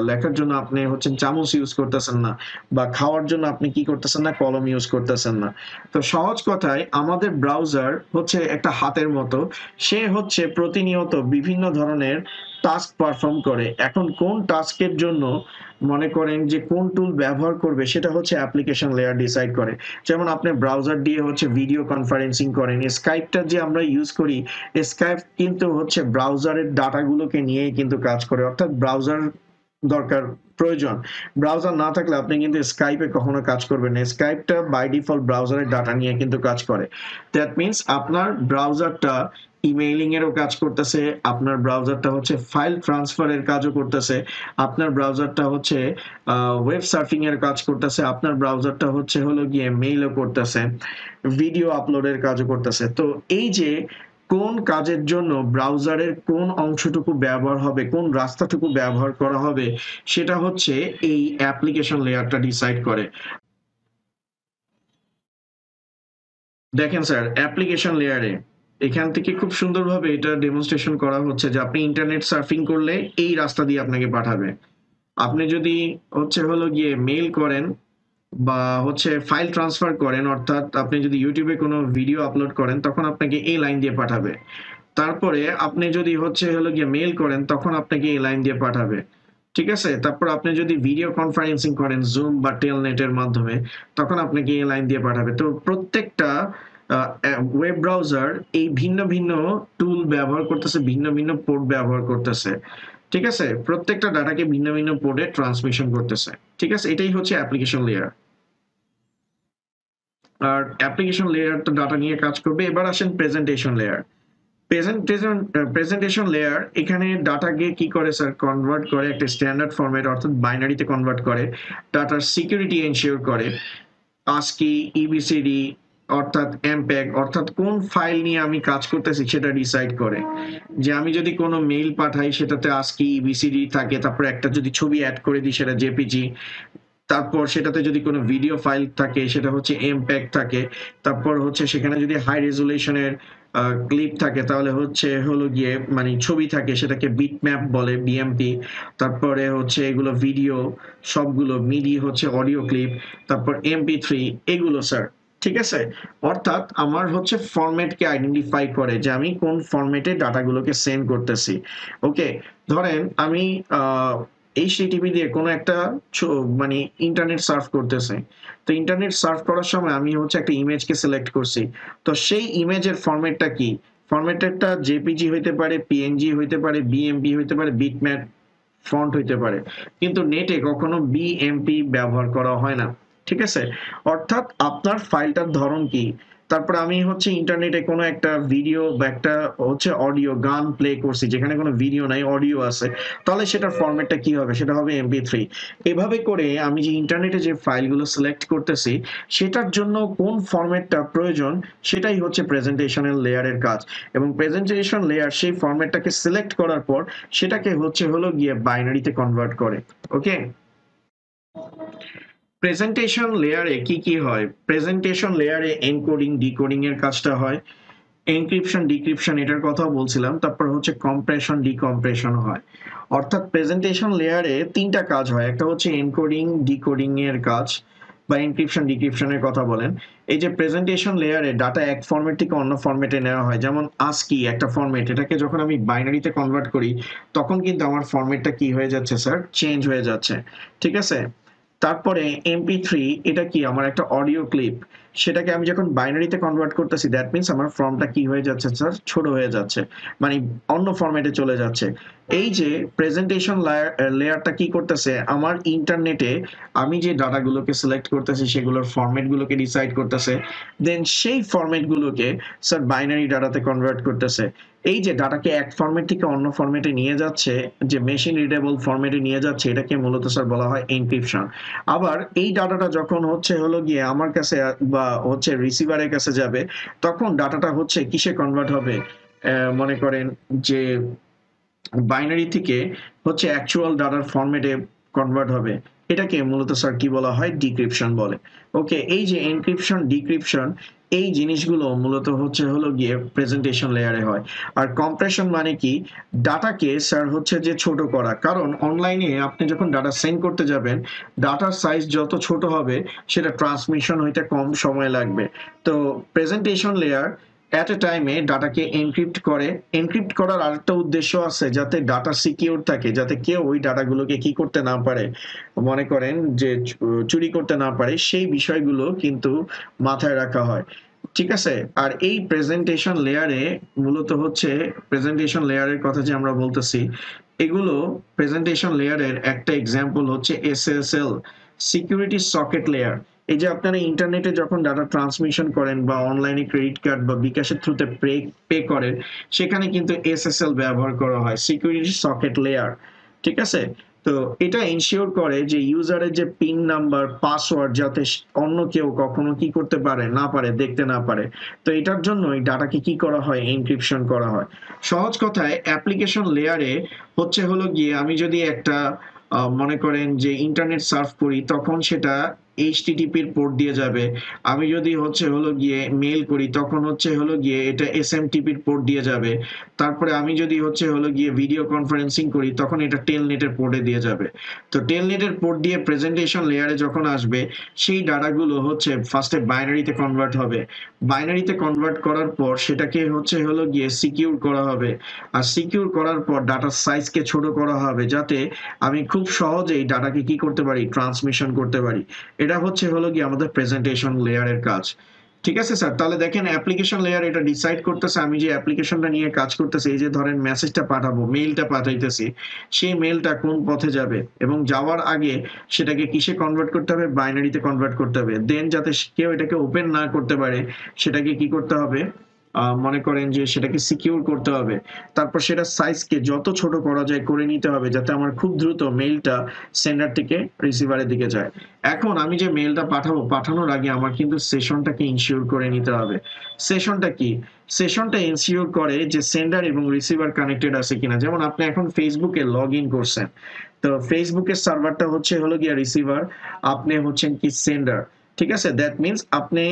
A: লেখার জন্য আপনি হচ্ছেন চামচ ইউজ করতেছেন না, বা খাওয়ার জন্য আপনি কি করতেছেন না, কলম ইউজ করতেছেন না। তো সহজ কথায় আমাদের ব্রাউজার হচ্ছে একটা হাতের মতো, সে হচ্ছে প্রতিনিয়ত বিভিন্ন ধরনের টাস্ক পারফর্ম করে। এখন কোন টাস্কের জন্য মনে করেন যে কোন টুল ব্যবহার করবে সেটা হচ্ছে অ্যাপ্লিকেশন লেয়ার ডিসাইড করে। যেমন আপনি ব্রাউজার দিয়ে হচ্ছে ভিডিও কনফারেন্সিং করেন, স্কাইপটা যে আমরা ইউজ করি, স্কাইপ কিন্তু হচ্ছে ব্রাউজারের ডাটাগুলোকে নিয়েই কিন্তু কাজ করে। অর্থাৎ ব্রাউজার দরকার, প্রয়োজন। ব্রাউজার না থাকলে আপনি কিন্তু স্কাইপে কখনো কাজ করবেন না। স্কাইপটা বাই ডিফল্ট ব্রাউজারের ডাটা নিয়ে কিন্তু কাজ করে। দ্যাট মিনস আপনার ব্রাউজারটা ইমেইলিং এরও কাজ করতেছে, আপনার ব্রাউজারটা হচ্ছে ফাইল ট্রান্সফারের কাজও করতেছে, আপনার ব্রাউজারটা হচ্ছে ওয়েব সার্ফিং এর কাজ করতেছে, আপনার ব্রাউজারটা হচ্ছে হলো গিয়ে মেইলও করতেছে, ভিডিও আপলোডের কাজও করতেছে। তো এই যে কোন কাজের জন্য ব্রাউজারের কোন অংশটুকু ব্যবহার হবে, কোন রাস্তাটুকু ব্যবহার করা হবে, সেটা হচ্ছে এই অ্যাপ্লিকেশন লেয়ারটা ডিসাইড করে। দেখেন স্যার, অ্যাপ্লিকেশন লেয়ারে এখান থেকে খুব সুন্দরভাবে এটা ডেমনস্ট্রেশন করা হচ্ছে যে আপনি ইন্টারনেট সার্ফিং করলে এই রাস্তা দিয়ে আপনাকে পাঠাবে। আপনি যদি হচ্ছে হলো গিয়ে মেইল করেন বা হচ্ছে ফাইল ট্রান্সফার করেন, অর্থাৎ আপনি যদি ইউটিউবে কোনো ভিডিও আপলোড করেন তখন আপনাকে এই লাইন দিয়ে পাঠাবে। তারপরে আপনি যদি হচ্ছে হলো গিয়ে মেইল করেন তখন আপনাকে এই লাইন দিয়ে পাঠাবে। ঠিক আছে, তারপর আপনি যদি ভিডিও কনফারেন্সিং করেন জুম বা টেলনেটের মাধ্যমে, তখন আপনাকে এই লাইন দিয়ে পাঠাবে। তো প্রত্যেকটা ওয়েব ব্রাউজার এই ভিন্ন ভিন্ন টুল ব্যবহার করতেছে, ভিন্ন ভিন্ন পোর্ট ব্যবহার করতেছে, ঠিক আছে, প্রত্যেকটা ডাটাকে ভিন্ন ভিন্ন পোর্টে ট্রান্সমিশন করতেছে, ঠিক আছে, এটাই হচ্ছে অ্যাপ্লিকেশন লেয়ার। আর অ্যাপ্লিকেশন লেয়ার তো ডাটা নিয়ে কাজ করবে। এবার আসেন প্রেজেন্টেশন লেয়ার। প্রেজেন্টেশন লেয়ার এখানে ডাটাকে কি করে স্যার, কনভার্ট করে একটা স্ট্যান্ডার্ড ফরম্যাট অর্থাৎ বাইনারিতে কনভার্ট করে, ডাটার সিকিউরিটি এনশিওর করে, ASCII, EBCD অর্থাৎ MPEG অর্থাৎ কোন ফাইল নিয়ে আমি কাজ করতেছি সেটা ডিসাইড করে। যে আমি যদি কোনো মেইল পাঠাই সেটাতে ASCII, EBCD থাকে, তারপর একটা যদি ছবি অ্যাড করে দিই সেটা জেপিজি, তারপর সেটাতে যদি কোনো ভিডিও ফাইল থাকে সেটা হচ্ছে MPEG থাকে, তারপর হচ্ছে সেখানে যদি হাই রেজুলেশনের ক্লিপ থাকে তাহলে হলো গিয়ে মানে ছবি থাকে সেটাকে বিটম্যাপ বলে, BMP। তারপরে হচ্ছে এগুলো ভিডিও সবগুলো, মিডি হচ্ছে অডিও ক্লিপ, তারপর MP3, এগুলো স্যার, ঠিক আছে। অর্থাৎ আমার হচ্ছে ফরম্যাটকে আইডেন্টিফাই করে যে আমি কোন ফরম্যাটে ডাটাগুলোকে সেন্ড করতেছি। ওকে, ধরেন আমি HTTP দিয়ে কোনো একটা মানে ইন্টারনেট সার্ফ করতেছে, তো ইন্টারনেট সার্ফ করার সময় আমি হচ্ছে একটা ইমেজকে সিলেক্ট করছি, তো সেই ইমেজের ফরম্যাটটা কি, ফরম্যাটটা জেপিজি হইতে পারে, পিএনজি হইতে পারে, বিএমপি হইতে পারে, বিটম্যাপ ফন্ট হইতে পারে, কিন্তু নেটে কখনো বিএমপি ব্যবহার করা হয় না, ঠিক আছে। অর্থাৎ আপনার ফাইলটার ধরন কি, তারপর আমি হচ্ছে ইন্টারনেটে কোনো একটা ভিডিও বা একটা হচ্ছে অডিও গান প্লে করছি যেখানে কোনো ভিডিও নাই, অডিও আছে, তাহলে সেটার ফরম্যাটটা কি হবে, সেটা হবে MP3। এভাবে করে আমি যে ইন্টারনেটে যে ফাইলগুলো সিলেক্ট করতেছি সেটার জন্য কোন ফরম্যাটটা প্রয়োজন সেটাই হচ্ছে প্রেজেন্টেশনাল লেয়ারের কাজ। এবং প্রেজেন্টেশন লেয়ার সেই ফরম্যাটটাকে সিলেক্ট করার পর সেটাকে হলো গিয়ে বাইনারিতে কনভার্ট করে। ওকে, প্রেজেন্টেশন লেয়ারে কি কি হয়, প্রেজেন্টেশন লেয়ারে এনকোডিং ডিকোডিং এর কাজটা হয়, এনক্রিপশন ডিক্রিপশন এটার কথাও বলছিলাম, তারপর হচ্ছে কম্প্রেশন ডিকম্প্রেশন হয়। অর্থাৎ প্রেজেন্টেশন লেয়ারে তিনটা কাজ হয়, একটা হচ্ছে এনকোডিং ডিকোডিং এর কাজ বা এনক্রিপশন ডিক্রিপশনের কথা বলেন। এই যে প্রেজেন্টেশন লেয়ারে ডাটা এক ফরম্যাট থেকে অন্য ফরম্যাটে নেওয়া হয়, যেমন ASCII একটা ফরম্যাট, এটাকে যখন আমি বাইনারিতে কনভার্ট করি তখন কিন্তু আমার ফরম্যাটটা কি হয়ে যাচ্ছে স্যার, চেঞ্জ হয়ে যাচ্ছে, ঠিক আছে। তারপরে MP3 এটা কি, আমার একটা অডিও ক্লিপ, সেটাকে আমি যখন বাইনারিতে কনভার্ট করতেছি দ্যাট মিন্স আমার ফর্মটা কি হয়ে যাচ্ছে স্যার, ছোট হয়ে যাচ্ছে, মানে অন্য ফরম্যাটে চলে যাচ্ছে। এই যে প্রেজেন্টেশন লেয়ারটা কি করতেছে, আমার ইন্টারনেটে আমি যে ডাটাগুলোকে সিলেক্ট করতেছি সেগুলোর ফরম্যাটগুলোকে ডিসাইড করতেছে, দেন সেই ফরম্যাটগুলোকে স্যার বাইনারি ডাটাতে কনভার্ট করতেছে। এই যে ডাটাকে এক ফরম্যাট থেকে অন্য ফরম্যাটে নিয়ে যাচ্ছে, যে মেশিন রিডেবল ফরম্যাটে নিয়ে যাচ্ছে, এটাকে মূলত স্যার বলা হয় এনক্রিপশন। আবার এই ডাটাটা যখন হলো গিয়ে আমার কাছে বা হচ্ছে রিসিভারের কাছে যাবে, তখন ডাটাটা হচ্ছে কিসে কনভার্ট হবে, মনে করেন যে বাইনারি থেকে হচ্ছে অ্যাকচুয়াল ডাটার ফরম্যাটে কনভার্ট হবে, এটাকে মূলত স্যার কি বলা হয়, ডিক্রিপশন বলে। ওকে, এই যে এনক্রিপশন ডিক্রিপশন এই জিনিসগুলো মূলত হলো গিয়ে প্রেজেন্টেশন লেয়ারে হয়। আর কম্প্রেশন মানে কি, ডাটাকে স্যার হচ্ছে যে ছোট করা, কারণ অনলাইনে আপনি যখন ডাটা সেন্ড করতে যাবেন ডাটার সাইজ যত ছোট হবে সেটা ট্রান্সমিশন হইতে কম সময় লাগবে। তো প্রেজেন্টেশন লেয়ার এট এ টাইমে ডাটাকে এনক্রিপ্ট করে। এনক্রিপ্ট করার আরেকটা উদ্দেশ্য আছে, যাতে ডাটা সিকিউর থাকে, যাতে কেউ ওই ডাটাগুলোকে কি করতে না পারে, মনে করেন যে চুরি করতে না পারে, সেই বিষয়গুলো কিন্তু মাথায় রাখা হয়, ঠিক আছে। আর এই প্রেজেন্টেশন লেয়ারে মূলত হচ্ছে প্রেজেন্টেশন লেয়ারের কথা যে আমরা বলতেছি, এগুলো প্রেজেন্টেশন লেয়ারের একটা এক্সাম্পল হচ্ছে SSL, সিকিউরিটি সকেট লেয়ার। এই যে আপনারা ইন্টারনেটে যখন ডাটা ট্রান্সমিশন করেন বা অনলাইনে ক্রেডিট কার্ড বা বিকাশের থ্রুতে পে করেন, সেখানে কিন্তু SSL ব্যবহার করা হয়, সিকিউরিটি সকেট লেয়ার, ঠিক আছে। তো এটা এনশিওর করে যে ইউজারের যে পিন নাম্বার পাসওয়ার্ড যাতে অন্য কেউ কখনো কি করতে পারে না পারে, দেখতে না পারে। তো এটার জন্য এই ডাটাকে কি করা হয়, এনক্রিপশন করা হয়। সহজ কথায় অ্যাপ্লিকেশন লেয়ারে হলো গিয়ে আমি যদি একটা মনে করেন যে ইন্টারনেট সার্ফ করি তখন সেটা HTTP-র পোর্ট দিয়ে যাবে। আমি যদি হলো গিয়ে মেইল করি তখন হলো গিয়ে এটা SMTP-র পোর্ট দিয়ে যাবে। তারপরে আমি যদি হলো গিয়ে ভিডিও কনফারেন্সিং করি তখন এটা টেলনেটের পোর্টে দিয়ে যাবে। তো টেলনেটের পোর্ট দিয়ে প্রেজেন্টেশন লেয়ারে যখন আসবে সেই ডাটাগুলো ফার্স্টে বাইনারিতে কনভার্ট হবে। বাইনারিতে কনভার্ট করার পর সেটাকে হলো গিয়ে সিকিউর করা হবে। আর সিকিউর করার পর ডাটার সাইজকে ছোট করা হবে যাতে আমি খুব সহজেই ডাটাকে কি করতে পারি, ট্রান্সমিশন করতে পারি। এটা হলো গিয়ে আমাদের প্রেজেন্টেশন লেয়ারের কাজ। ঠিক আছে স্যার, তাহলে দেখেন অ্যাপ্লিকেশন লেয়ার এটা ডিসাইড করতেছে আমি যে অ্যাপ্লিকেশনটা নিয়ে কাজ করতেছি, এই যে ধরেন মেসেজটা পাঠাবো, মেইলটা পাঠাইতেছি, সেই মেইলটা কোন পথে যাবে এবং যাওয়ার আগে সেটাকে কিসে কনভার্ট করতে হবে, বাইনারিতে কনভার্ট করতে হবে। দেন যাতে কেউ এটাকে ওপেন না করতে পারে সেটাকে কি করতে হবে, মনে করেন যে সেটাকে সিকিউর করতে হবে। তারপর সেটা সাইজকে যত ছোট করা যায় করে নিতে হবে যাতে আমার খুব দ্রুত মেইলটা সেন্ডার থেকে রিসিভারের দিকে যায়। এখন আমি যে মেইলটা পাঠাবো, পাঠানোর আগে আমার কিন্তু সেশনটাকে ইনশিওর করে নিতে হবে। সেশনটা কি? সেশনটা ইনশিওর করে যে সেন্ডার এবং রিসিভার কানেক্টেড আছে কিনা। যেমন আপনি এখন ফেসবুকে লগ ইন করছেন, তো ফেসবুকের সার্ভারটা হলো গিয়া রিসিভার, আপনি হচ্ছেন কি সেন্ডার। ঠিক আছে, দ্যাট মিনস আপনি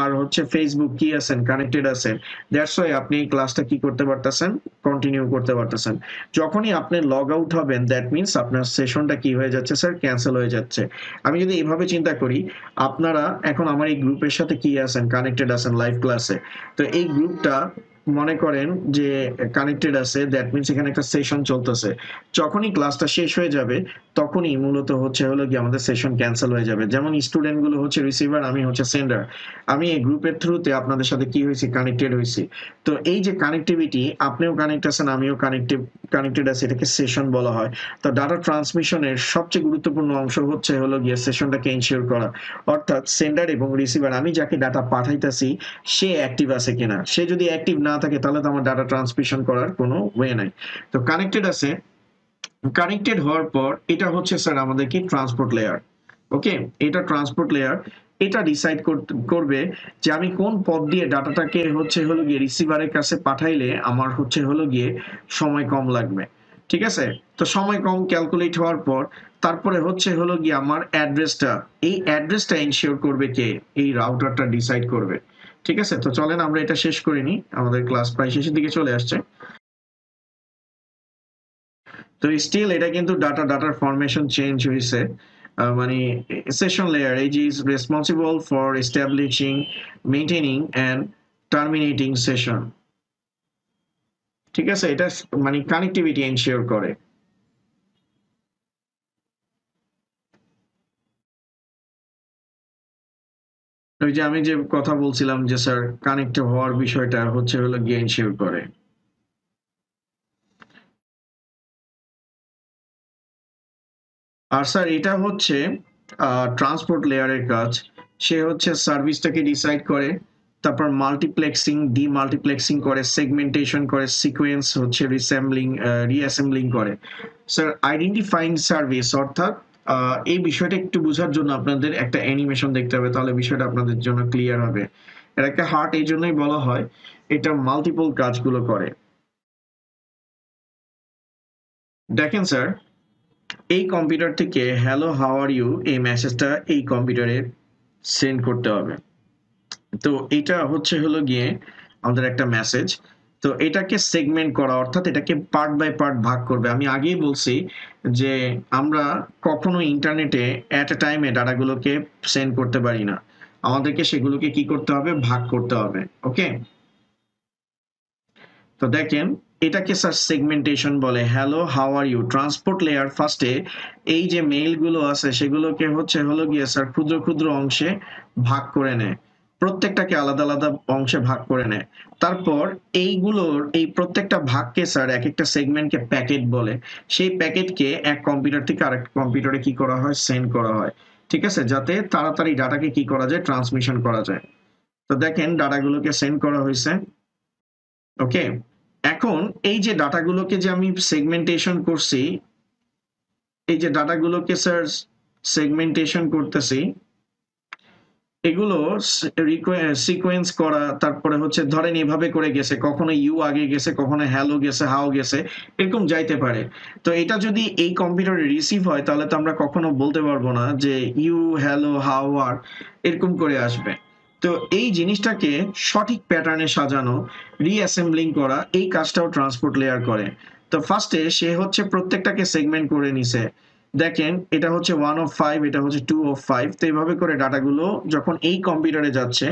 A: আর হচ্ছে ফেসবুক কি আছেন, কানেক্টেড আছেন। দ্যাটস ওয়াই আপনি এই ক্লাসটা কি করতে পারতেছেন, কন্টিনিউ করতে পারতেছেন। যখনই আপনি লগ আউট হবেন দ্যাট মিনস আপনার সেশনটা কি হয়ে যাচ্ছে স্যার, ক্যান্সেল হয়ে যাচ্ছে। আমি যদি এইভাবে চিন্তা করি, আপনারা এখন আমার এই গ্রুপের সাথে কি আছেন, কানেক্টেড আছেন লাইভ ক্লাসে, তো এই গ্রুপটা মনে করেন যে কানেক্টেড আছে, দ্যাট মিনস এখানে একটা সেশন চলতেছে। যখনই ক্লাসটা শেষ হয়ে যাবে তখনই মূলত হলো কি আমাদের সেশন ক্যান্সেল হয়ে যাবে। যেমন স্টুডেন্ট গুলো হচ্ছে রিসিভার, আমি হচ্ছে সেন্ডার, আমি এই গ্রুপের থ্রুতে আপনাদের সাথে কি হয়েছি, কানেক্টেড হয়েছি। তো এই যে কানেক্টিভিটি, আপনিও কানেক্ট আছেন আমিও কানেক্টেড আছি, এটাকে সেশন বলা হয়। তো ডাটা ট্রান্সমিশনের সবচেয়ে গুরুত্বপূর্ণ অংশ হলো গিয়ে সেশনটাকে এনশিওর করা, অর্থাৎ সেন্ডার এবং রিসিভার, আমি যাকে ডাটা পাঠাইতেছি সে অ্যাক্টিভ আছে কিনা। সে যদি অ্যাক্টিভ না থাকে তাহলে তো আমার ডাটা ট্রান্সমিশন করার কোনো ওয়ে নাই। তো কানেক্টেড আছে, কানেক্টেড হওয়ার পর এটা হচ্ছে স্যার আমাদের কি ট্রান্সপোর্ট লেয়ার। ওকে, এটা ট্রান্সপোর্ট লেয়ার, এটা ডিসাইড করবে যে আমি কোন পথ দিয়ে ডাটাটাকে হলো গিয়ে রিসিভারের কাছে পাঠাইলে আমার হলো গিয়ে সময় কম লাগবে। ঠিক আছে, তো সময় কম ক্যালকুলেট হওয়ার পর তারপরে হলো গিয়ে আমার অ্যাড্রেসটা, এই অ্যাড্রেসটা এনশিওর করবে কে, এই রাউটারটা ডিসাইড করবে। ঠিক আছে, তো চলেন আমরা এটা শেষ করে নিই, আমাদের ক্লাস প্রায় শেষের দিকে চলে আসছে। তো স্টিল এটা কিন্তু ডাটার ফরমেশন চেঞ্জ হয়েছে। মানে সেশন লেয়ার এই যে is responsible for establishing, maintaining and terminating session. ঠিক আছে, এটা মানে কানেক্টিভিটি এনশিওর করে। ওই যে আমি যে কথা বলছিলাম যে স্যার কানেক্ট হওয়ার বিষয়টা হলো গিয়ে এনশিওর করে। আর স্যার এটা হচ্ছে ট্রান্সপোর্ট লেয়ারের কাজ। সে হচ্ছে সার্ভিসটাকে ডিসাইড করে, তারপর মাল্টিপ্লেক্সিং, ডিমাল্টিপ্লেক্সিং করে, সেগমেন্টেশন করে, সিকোয়েন্স হচ্ছে রিঅ্যাসেম্বলিং করে। স্যার আইডেন্টিফাইং সার্ভিস, অর্থাৎ এই বিষয়টা একটু বোঝার জন্য আপনাদের একটা অ্যানিমেশন দেখতে হবে, তাহলে বিষয়টা আপনাদের জন্য ক্লিয়ার হবে। এটাকে হার্ট এই জন্যই বলা হয়, এটা মাল্টিপল কাজগুলো করে। দেখেন স্যার, এই কম্পিউটার থেকে হ্যালো হাউ আর ইউ এই মেসেজটা এই কম্পিউটারে সেন্ড করতে হবে। তো এটা হলো গিয়ে আমাদের একটা মেসেজ। তো এটাকে সেগমেন্ট করা, অর্থাৎ এটাকে পার্ট বাই পার্ট ভাগ করবে। আমি আগেই বলছি যে আমরা কখনো ইন্টারনেটে এট এ টাইমে ডাটাগুলোকে সেন্ড করতে পারি না, আমাদেরকে সেগুলোকে কি করতে হবে, ভাগ করতে হবে। ওকে, তো দেখেন এটাকে স্যার সেগমেন্টেশন বলে। Hello how are you transport layer ফার্স্টে এই যে মেইল গুলো আছে সেগুলোকে হলো গিয়ে স্যার ক্ষুদ্র ক্ষুদ্র অংশে ভাগ করে নেয়, প্রত্যেকটাকে আলাদা আলাদা অংশে ভাগ করে নেয়। তারপর এইগুলোর এই প্রত্যেকটা ভাগকে স্যার এক একটা সেগমেন্টকে প্যাকেট বলে। সেই প্যাকেটকে এক কম্পিউটার থেকে আরেক কম্পিউটারে কি করা হয়, সেন্ড করা হয়। ঠিক আছে, যাতে তাড়াতাড়ি ডাটাকে কি করা যায়, ট্রান্সমিশন করা যায়। তো দেখেন ডাটাগুলোকে সেন্ড করা হয়েছে। ওকে, এখন এই যে ডাটাগুলোকে যে আমি সেগমেন্টেশন করছি, এই যে ডাটাগুলোকে স্যার সেগমেন্টেশন করতেছি, এগুলো সিকোয়েন্স করা, তারপরে হচ্ছে ধরেন এভাবে করে গেছে, কখনো ইউ আগে গেছে, কখনো হ্যালো গেছে, হাও গেছে, এরকম যাইতে পারে। তো এটা যদি এই কম্পিউটারে রিসিভ হয় তাহলে তো আমরা কখনো বলতে পারবো না যে ইউ হ্যালো হাও আর এরকম করে আসবে। তো এই জিনিসটাকে সঠিক প্যাটার্নে সাজানো, রিঅ্যাসেম্বলিং করা, এই কাজটাও ট্রান্সপোর্ট লেয়ার করে। তো ফার্স্টে সে হচ্ছে প্রত্যেকটাকে সেগমেন্ট করে নিছে। দেখেন এটা হচ্ছে 1 of 5, এটা হচ্ছে 2 of 5। তো এইভাবে করে ডাটাগুলো যখন এই কম্পিউটারে যাচ্ছে,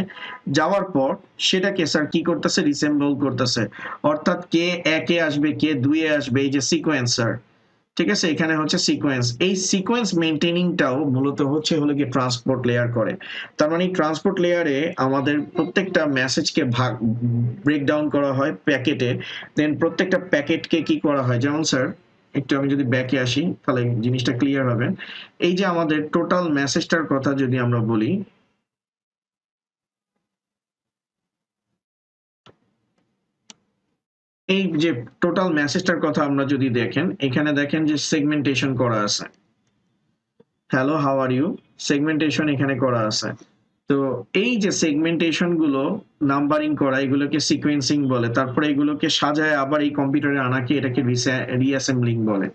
A: যাওয়ার পর সেটাকে স্যার কি করতেছে, রিসেম্বল করতেছে, অর্থাৎ কে একে আসবে, কে দুইয়ে আসবে, এই যে সিকোয়েন্সার, ঠিক আছে, এখানে হচ্ছে সিকোয়েন্স। এই সিকোয়েন্স মেইনটেনিংটাও মূলত হলো কি ট্রান্সপোর্ট লেয়ার করে। তার মানে ট্রান্সপোর্ট লেয়ারে আমাদের প্রত্যেকটা মেসেজকে ব্রেকডাউন করা হয় প্যাকেটে, দেন প্রত্যেকটা প্যাকেটকে কি করা হয়, যেমন স্যার একটু আমি যদি ব্যাকে আসি তাহলে জিনিসটা ক্লিয়ার হবে। এই যে আমাদের টোটাল মেসেজটার কথা যদি আমরা বলি, এই যে টোটাল মেসেজটার কথা আমরা যদি দেখেন, এখানে দেখেন যে সেগমেন্টেশন করা আছে, hello how are you, segmentation এখানে করা আছে। তো এই যে সেগমেন্টেশন গুলো নাম্বারিং করা, এগুলোকে সিকোয়েন্সিং বলে। তারপরে এগুলোকে সাজায় আবার এই কম্পিউটারে আনাকে এটাকে রিঅ্যাসেম্বলিং বলে।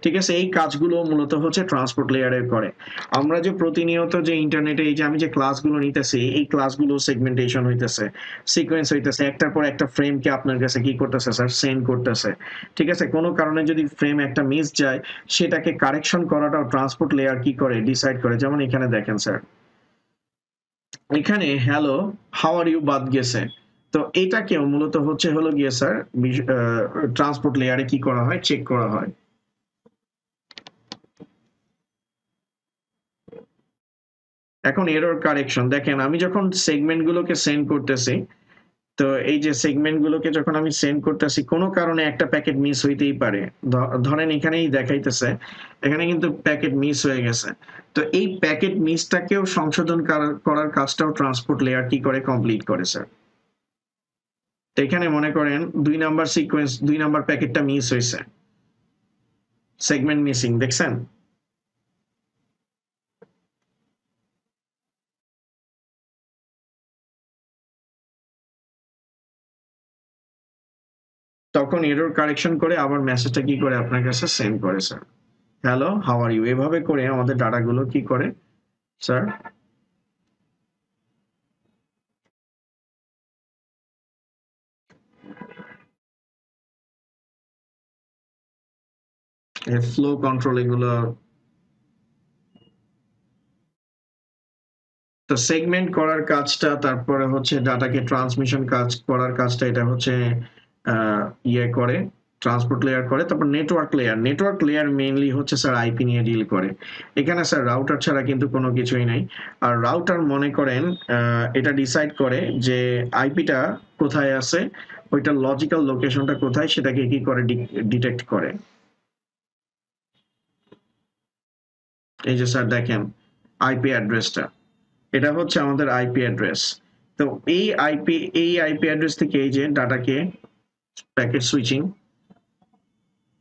A: ঠিক আছে, এই কাজগুলো মূলত হচ্ছে ট্রান্সপোর্ট লেয়ারে করে। আমরা যে প্রতিনিয়ত যে ইন্টারনেটে এই যে আমি যে ক্লাসগুলো নিতেছি, এই ক্লাসগুলো সেগমেন্টেশন হইতেছে, সিকোয়েন্স হইতেছে, একটার পর একটা ফ্রেমকে আপনার কাছে কি করতেছে স্যার, সেন্ড করতেছে। ঠিক আছে, কোনো কারণে যদি ফ্রেম একটা মিস যায়, সেটাকে কারেকশন করাটাও ট্রান্সপোর্ট লেয়ার কি করে, ডিসাইড করে। যেমন এখানে দেখেন স্যার, এখানে হ্যালো হাউ আর ইউ বাদ গেছে। তো এটাকেও মূলত হলো গিয়ে স্যার ট্রান্সপোর্ট লেয়ারে কি করা হয়, চেক করা হয়। এখন এরর কারেকশন দেখেন, আমি যখন সেগমেন্ট গুলোকে সেন্ড করতেছি, তো এই যে সেগমেন্ট গুলোকে যখন আমি সেন্ড করতেছি, কোনো কারণে একটা প্যাকেট মিস হইতেই পারে। ধরেন এখানেই দেখাইতেছে, এখানে কিন্তু প্যাকেট মিস হয়ে গেছে। তো এই প্যাকেট মিসটাকেও সংশোধন করার কাজটাও ট্রান্সপোর্ট লেয়ার কি করে, কমপ্লিট করে স্যার। এখানে মনে করেন 2 নাম্বার সিকোয়েন্স, 2 নাম্বার প্যাকেটটা মিস হয়েছে, সেগমেন্ট মিসিং, দেখছেন? তখন এরর কারেকশন করে আবার মেসেজটা কি করে আপনার কাছে সেন্ড করে sir, hello how are you. এভাবে করে আমাদের ডাটাগুলো কি করে স্যার। ফ্লো কন্ট্রোল এগুলো, তো সেগমেন্ট করার কাজটা, তারপরে হচ্ছে ডাটাকে ট্রান্সমিশন কাজ করার কাজটা, এটা হচ্ছে ইয়ে করে, ট্রান্সপোর্ট লেয়ার করে। তারপর নেটওয়ার্ক লেয়ার মেইনলি হচ্ছে স্যার আইপি নিয়ে ডিল করে। এখানে স্যার রাউটার ছাড়া কিন্তু কোনো কিছুই নাই। আর রাউটার মনে করেন এটা ডিসাইড করে যে আইপিটা কোথায় আছে, ওইটার লজিক্যাল লোকেশনটা কোথায়, সেটাকে কি করে ডিটেক্ট করে। এই যে স্যার দেখেন আইপি অ্যাড্রেসটা, এটা হচ্ছে আমাদের আইপি অ্যাড্রেস। তো এই আইপি অ্যাড্রেস থেকে এই যে ডাটাকে প্যাকেট সুইচিং,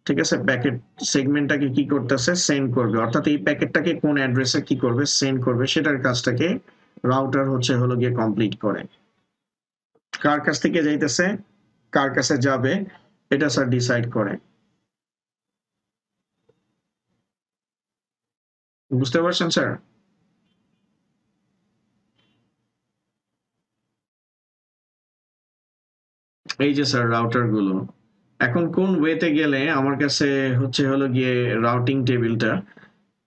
A: ঠিক আছে, প্যাকেট সেগমেন্টটাকে কি করতেছে, সেন্ড করবে। অর্থাৎ এই প্যাকেটটাকে কোন অ্যাড্রেসে কি করবে, সেন্ড করবে, সেটার কাজটাকে রাউটার হলো গিয়ে কমপ্লিট করে। কার কাছ থেকে যাইতেছে, কার কাছে যাবে, এটা স্যার ডিসাইড করে। বুঝতে পারছেন স্যার? এই যে স্যার রাউটার গুলো, এখন কোন ওয়েতে গেলে আমার কাছে হলো গিয়ে রাউটিং টেবিলটা,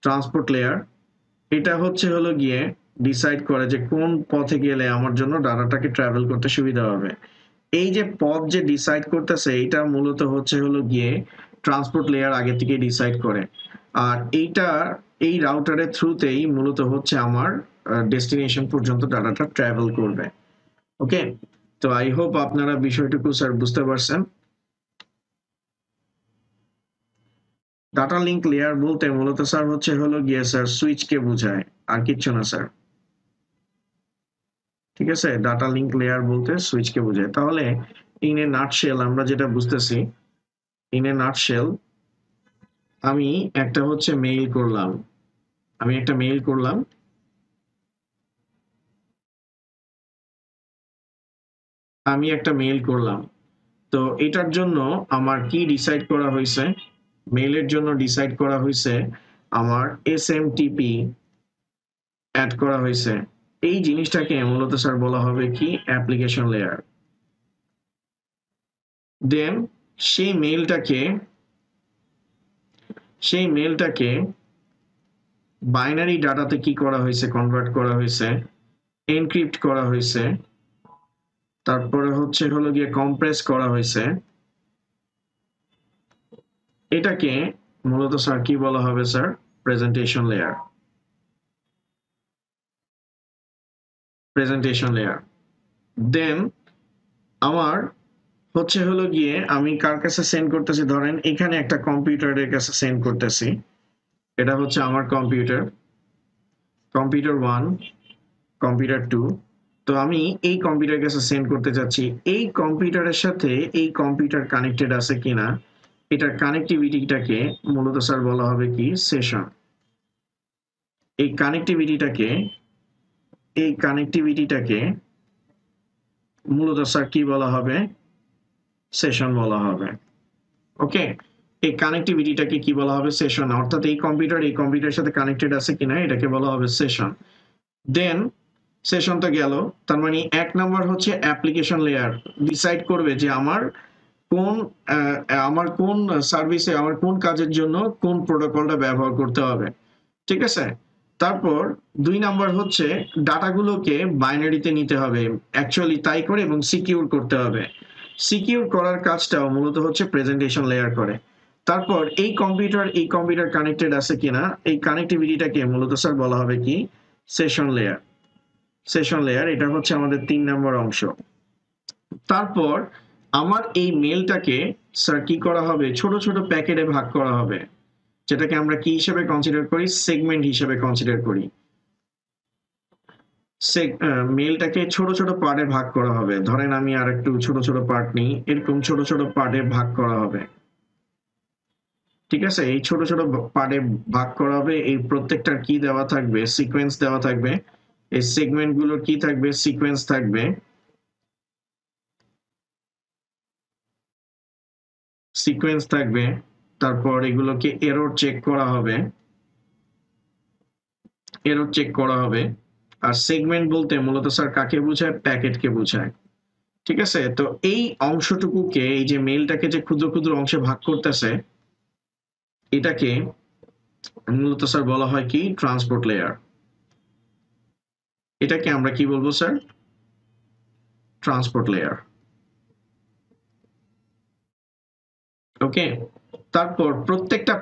A: ট্রান্সপোর্ট লেয়ার এটা হলো গিয়ে ডিসাইড করে যে কোন পথে গেলে আমার জন্য ডাটাটাকে ট্রাভেল করতে সুবিধা হবে। এই যে পথ যে ডিসাইড করতেছে, এটা মূলত হলো গিয়ে ট্রান্সপোর্ট লেয়ার আগে থেকে ডিসাইড করে। আর এইটা এই রাউটারের থ্রুতেই মূলত হচ্ছে আমার ডেস্টিনেশন পর্যন্ত ডাটাটা ট্রাভেল করবে। ওকে, তো আই হোপ আপনারা বিষয়টুকু স্যার বুঝতে পারছেন। ডাটা লিঙ্ক লেয়ার বলতে মূলত স্যার হলো গিয়ে স্যার সুইচকে বোঝায়, আর কিচ্ছু না স্যার। ঠিক আছে, ডাটা লিঙ্ক লেয়ার বলতে সুইচকে বোঝায়। তাহলে ইন এ নাটশেল আমরা যেটা বুঝতেছি, ইন এ নাটশেল আমি একটা হচ্ছে মেইল করলাম, আমি একটা মেইল করলাম, আমি একটা মেইল করলাম। তো এটার জন্য আমার কি ডিসাইড করা হয়েছে, মেইলের জন্য ডিসাইড করা হয়েছে আমার এসএমটিপি অ্যাড করা হয়েছে। এই জিনিসটাকে মূলত স্যার বলা হবে কি, অ্যাপ্লিকেশন লেয়ার। দেন সেই মেইলটাকে সেই মেইলটাকে বাইনারি ডাটাতে কি করা হয়েছে, কনভার্ট করা হয়েছে, এনক্রিপ্ট করা হয়েছে, তারপরে হলো গিয়ে কম্প্রেস করা হয়েছে। এটাকে মূলত স্যার কি বলা হবে sir? Presentation layer. Presentation layer. Then আমার হচ্ছে হলো গিয়ে আমি কার কাছে সেন্ড করতেছি, ধরেন এখানে একটা কম্পিউটারের কাছে সেন্ড করতেছি। এটা হচ্ছে আমার কম্পিউটার, কম্পিউটার 1, কম্পিউটার 2। তো আমি এই কম্পিউটার কাছে সেন্ড করতে যাচ্ছি। এই কম্পিউটারের সাথে এই কম্পিউটার কানেক্টেড আছে কিনা, এটার কানেক্টিভিটিটাকে মূলত স্যার বলা হবে কি? সেশন। এই কানেক্টিভিটিটাকে মূলত স্যার কি বলা হবে? সেশন বলা হবে। ওকে, এই কানেক্টিভিটিটাকে কি বলা হবে? সেশন। অর্থাৎ এই কম্পিউটারের সাথে কানেক্টেড আছে কিনা এটাকে বলা হবে সেশন। দেন সেশন তো গেল, তার মানে 1 নাম্বার হচ্ছে অ্যাপ্লিকেশন লেয়ার ডিসাইড করবে যে আমার কোন সার্ভিসে, আমার কোন কাজের জন্য কোন প্রোটোকলটা ব্যবহার করতে হবে। ঠিক আছে? তারপর 2 নাম্বার হচ্ছে ডাটাগুলোকে বাইনারিতে নিতে হবে, অ্যাকচুয়ালি তাই করে, এবং সিকিউর করতে হবে। সিকিউর করার কাজটাও মূলত হচ্ছে প্রেজেন্টেশন লেয়ার করে। তারপর এই কম্পিউটার কানেক্টেড আছে কিনা, এই কানেক্টিভিটিটাকে মূলত স্যার বলা হবে কি? Session layer. সেশন লেয়ার, এটা হচ্ছে আমাদের 3 নম্বর অংশ। তারপর আমার এই মেলটাকে স্যার কি করা হবে? ছোট ছোট প্যাকেটে ভাগ করা হবে, যেটাকে আমরা কি হিসেবে কনসিডার করি? সেগমেন্ট হিসেবে কনসিডার করি। মেলটাকে ছোট ছোট পার্টে ভাগ করা হবে। ধরেন আমি আর একটু ছোট ছোট পার্ট নিই, এরকম ছোট ছোট পার্টে ভাগ করা হবে। ঠিক আছে? এই ছোট ছোট পার্টে ভাগ করা হবে। এই প্রত্যেকটার কি দেওয়া থাকবে? সিকোয়েন্স দেওয়া থাকবে। এই সেগমেন্ট গুলোর কি থাকবে? সিকোয়েন্স থাকবে। সিকোয়েন্স থাকবে। তারপর এগুলোকে এরর চেক করা হবে। এরর চেক করা হবে। আর সেগমেন্ট বলতে মূলত স্যার কাকে বোঝায়? প্যাকেটকে বোঝায়। ঠিক আছে? তো এই অংশটুকুকে, এই যে মেইলটাকে যে ক্ষুদ্র ক্ষুদ্র অংশে ভাগ করতেছে, এটাকে মূলত স্যার বলা হয় কি? Transport layer. এটাকে আমরা কি বলবো স্যার? Transport layer. ওকে, তারপর প্রত্যেকটা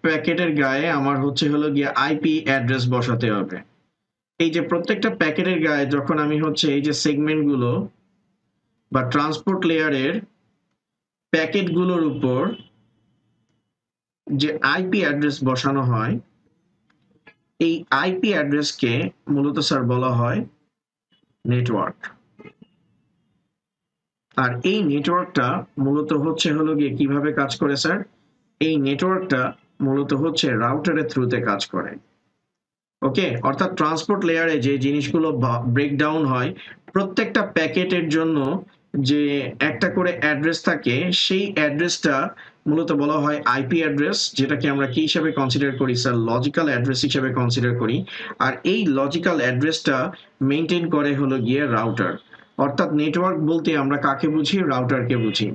A: প্যাকেটের গায়ে আমার হচ্ছে হলো গিয়ে আইপি অ্যাড্রেস বসাতে হবে। এই যে প্রত্যেকটা প্যাকেটের গায়ে যখন আমি হচ্ছে এই যে সেগমেন্টগুলো বা ট্রান্সপোর্ট লেয়ারের প্যাকেটগুলোর উপর যে আইপি অ্যাড্রেস বসানো হয়, এই আইপি অ্যাড্রেসকে মূলত স্যার বলা হয় নেটওয়ার্ক। আর এই নেটওয়ার্কটা মূলত হচ্ছে হলো গিয়ে কিভাবে কাজ করে স্যার? এই নেটওয়ার্কটা মূলত হচ্ছে রাউটারের থ্রুতে কাজ করে। ওকে, অর্থাৎ ট্রান্সপোর্ট লেয়ারে যে জিনিসগুলো ব্রেকডাউন হয়, প্রত্যেকটা প্যাকেটের জন্য যে একটা করে অ্যাড্রেস থাকে, সেই অ্যাড্রেসটা মূলত বলা হয় আইপি অ্যাড্রেস, যেটাকে আমরা কি হিসেবে কনসিডার করি স্যার? লজিক্যাল অ্যাড্রেস হিসেবে কনসিডার করি। আর এই লজিক্যাল অ্যাড্রেসটা মেনটেন করে হলো গিয়ে রাউটার। অর্থাৎ নেটওয়ার্ক বলতে আমরা কাকে বুঝি? রাউটারকে বুঝি।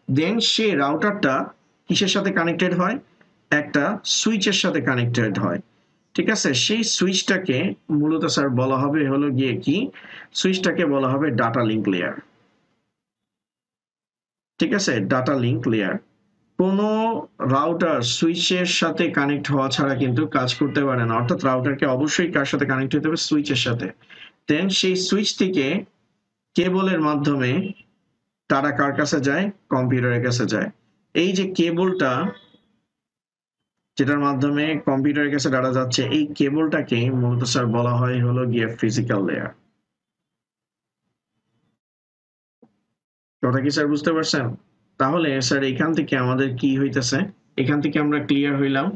A: দেন সেই রাউটারটা কিসের সাথে কানেক্টেড হয়? একটা সুইচের সাথে কানেক্টেড হয়। ঠিক আছে? সেই সুইচটাকে মূলত স্যার বলা হবে হলো গিয়ে কি? সুইচটাকে বলা হবে ডাটা লিঙ্ক লেয়ার। ঠিক আছে? Data link layer. কোনো রাউটার সুইচের সাথে কানেক্ট হওয়া ছাড়া কিন্তু কাজ করতে পারে না। অর্থাৎ রাউটারকে অবশ্যই কার সাথে কানেক্ট হতে হবে? সুইচের সাথে। দেন সেই সুইচ থেকে কেবলের মাধ্যমে ডাটা কার কাছে যায়? কম্পিউটারের কাছে যায়। এই যে কেবলটা, যেটার মাধ্যমে কম্পিউটারের কাছে ডাটা যাচ্ছে, এই কেবলটাকে মূলত স্যার বলা হয় হলো গিয়ে ফিজিক্যাল লেয়ার। কথা কি স্যার বুঝতে পারছেন? তাহলে স্যার এখান থেকে আমাদের কি হইতেছে? এখান থেকে আমরা ক্লিয়ার হইলাম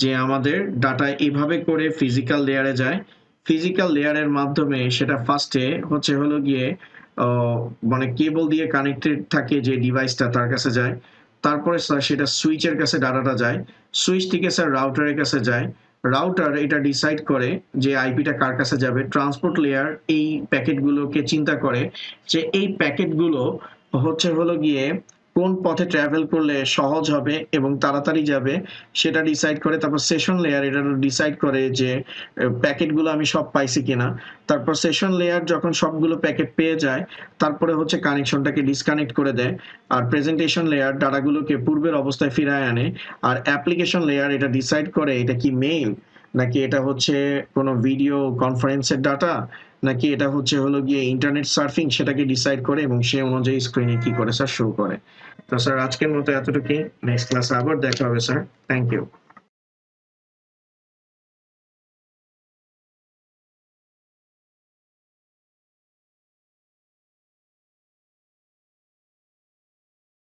A: যে আমাদের ডাটা এইভাবে করে ফিজিক্যাল লেয়ারে যায়। ফিজিক্যাল লেয়ারের মাধ্যমে সেটা ফার্স্টে হচ্ছে হলো গিয়ে মানে কেবল দিয়ে কানেক্টেড থাকে যে ডিভাইসটা, তার কাছে যায়। তারপরে স্যার সেটা সুইচের কাছে ডাটাটা যায়। সুইচ থেকে স্যার রাউটারের কাছে যায়। রাউটার এটা ডিসাইড করে যে আইপিটা কার কাছে যাবে। ট্রান্সপোর্ট লেয়ার এই প্যাকেটগুলোকে চিন্তা করে যে এই প্যাকেটগুলো হচ্ছে হলো গিয়ে কোন পথে ট্রাভেল করলে সহজ হবে এবং তাড়াতাড়ি যাবে সেটা ডিসাইড করে। তারপর সেশন লেয়ার এটা ডিসাইড করে যে প্যাকেটগুলো আমি সব পাইছি কিনা। তারপর সেশন লেয়ার যখন সবগুলো প্যাকেট পেয়ে যায় তারপরে হচ্ছে কানেকশনটাকে ডিসকানেক্ট করে দেয়। আর প্রেজেন্টেশন লেয়ার ডাটাগুলোকে পূর্বের অবস্থায় ফিরায় আনে। আর অ্যাপ্লিকেশন লেয়ার এটা ডিসাইড করে এটা কি মেইল নাকি এটা হচ্ছে কোনো ভিডিও কনফারেন্সের ডাটা নাকি এটা হচ্ছে হলো গিয়ে ইন্টারনেট সার্ফিং সেটাকে ডিসাইড করে এবং সে অনুযায়ী স্ক্রিনে কি করে স্যার শো করে। তো স্যার আজকের মতো এতটুকুই, নেক্সট ক্লাসে আবার দেখা হবে স্যার। Thank you.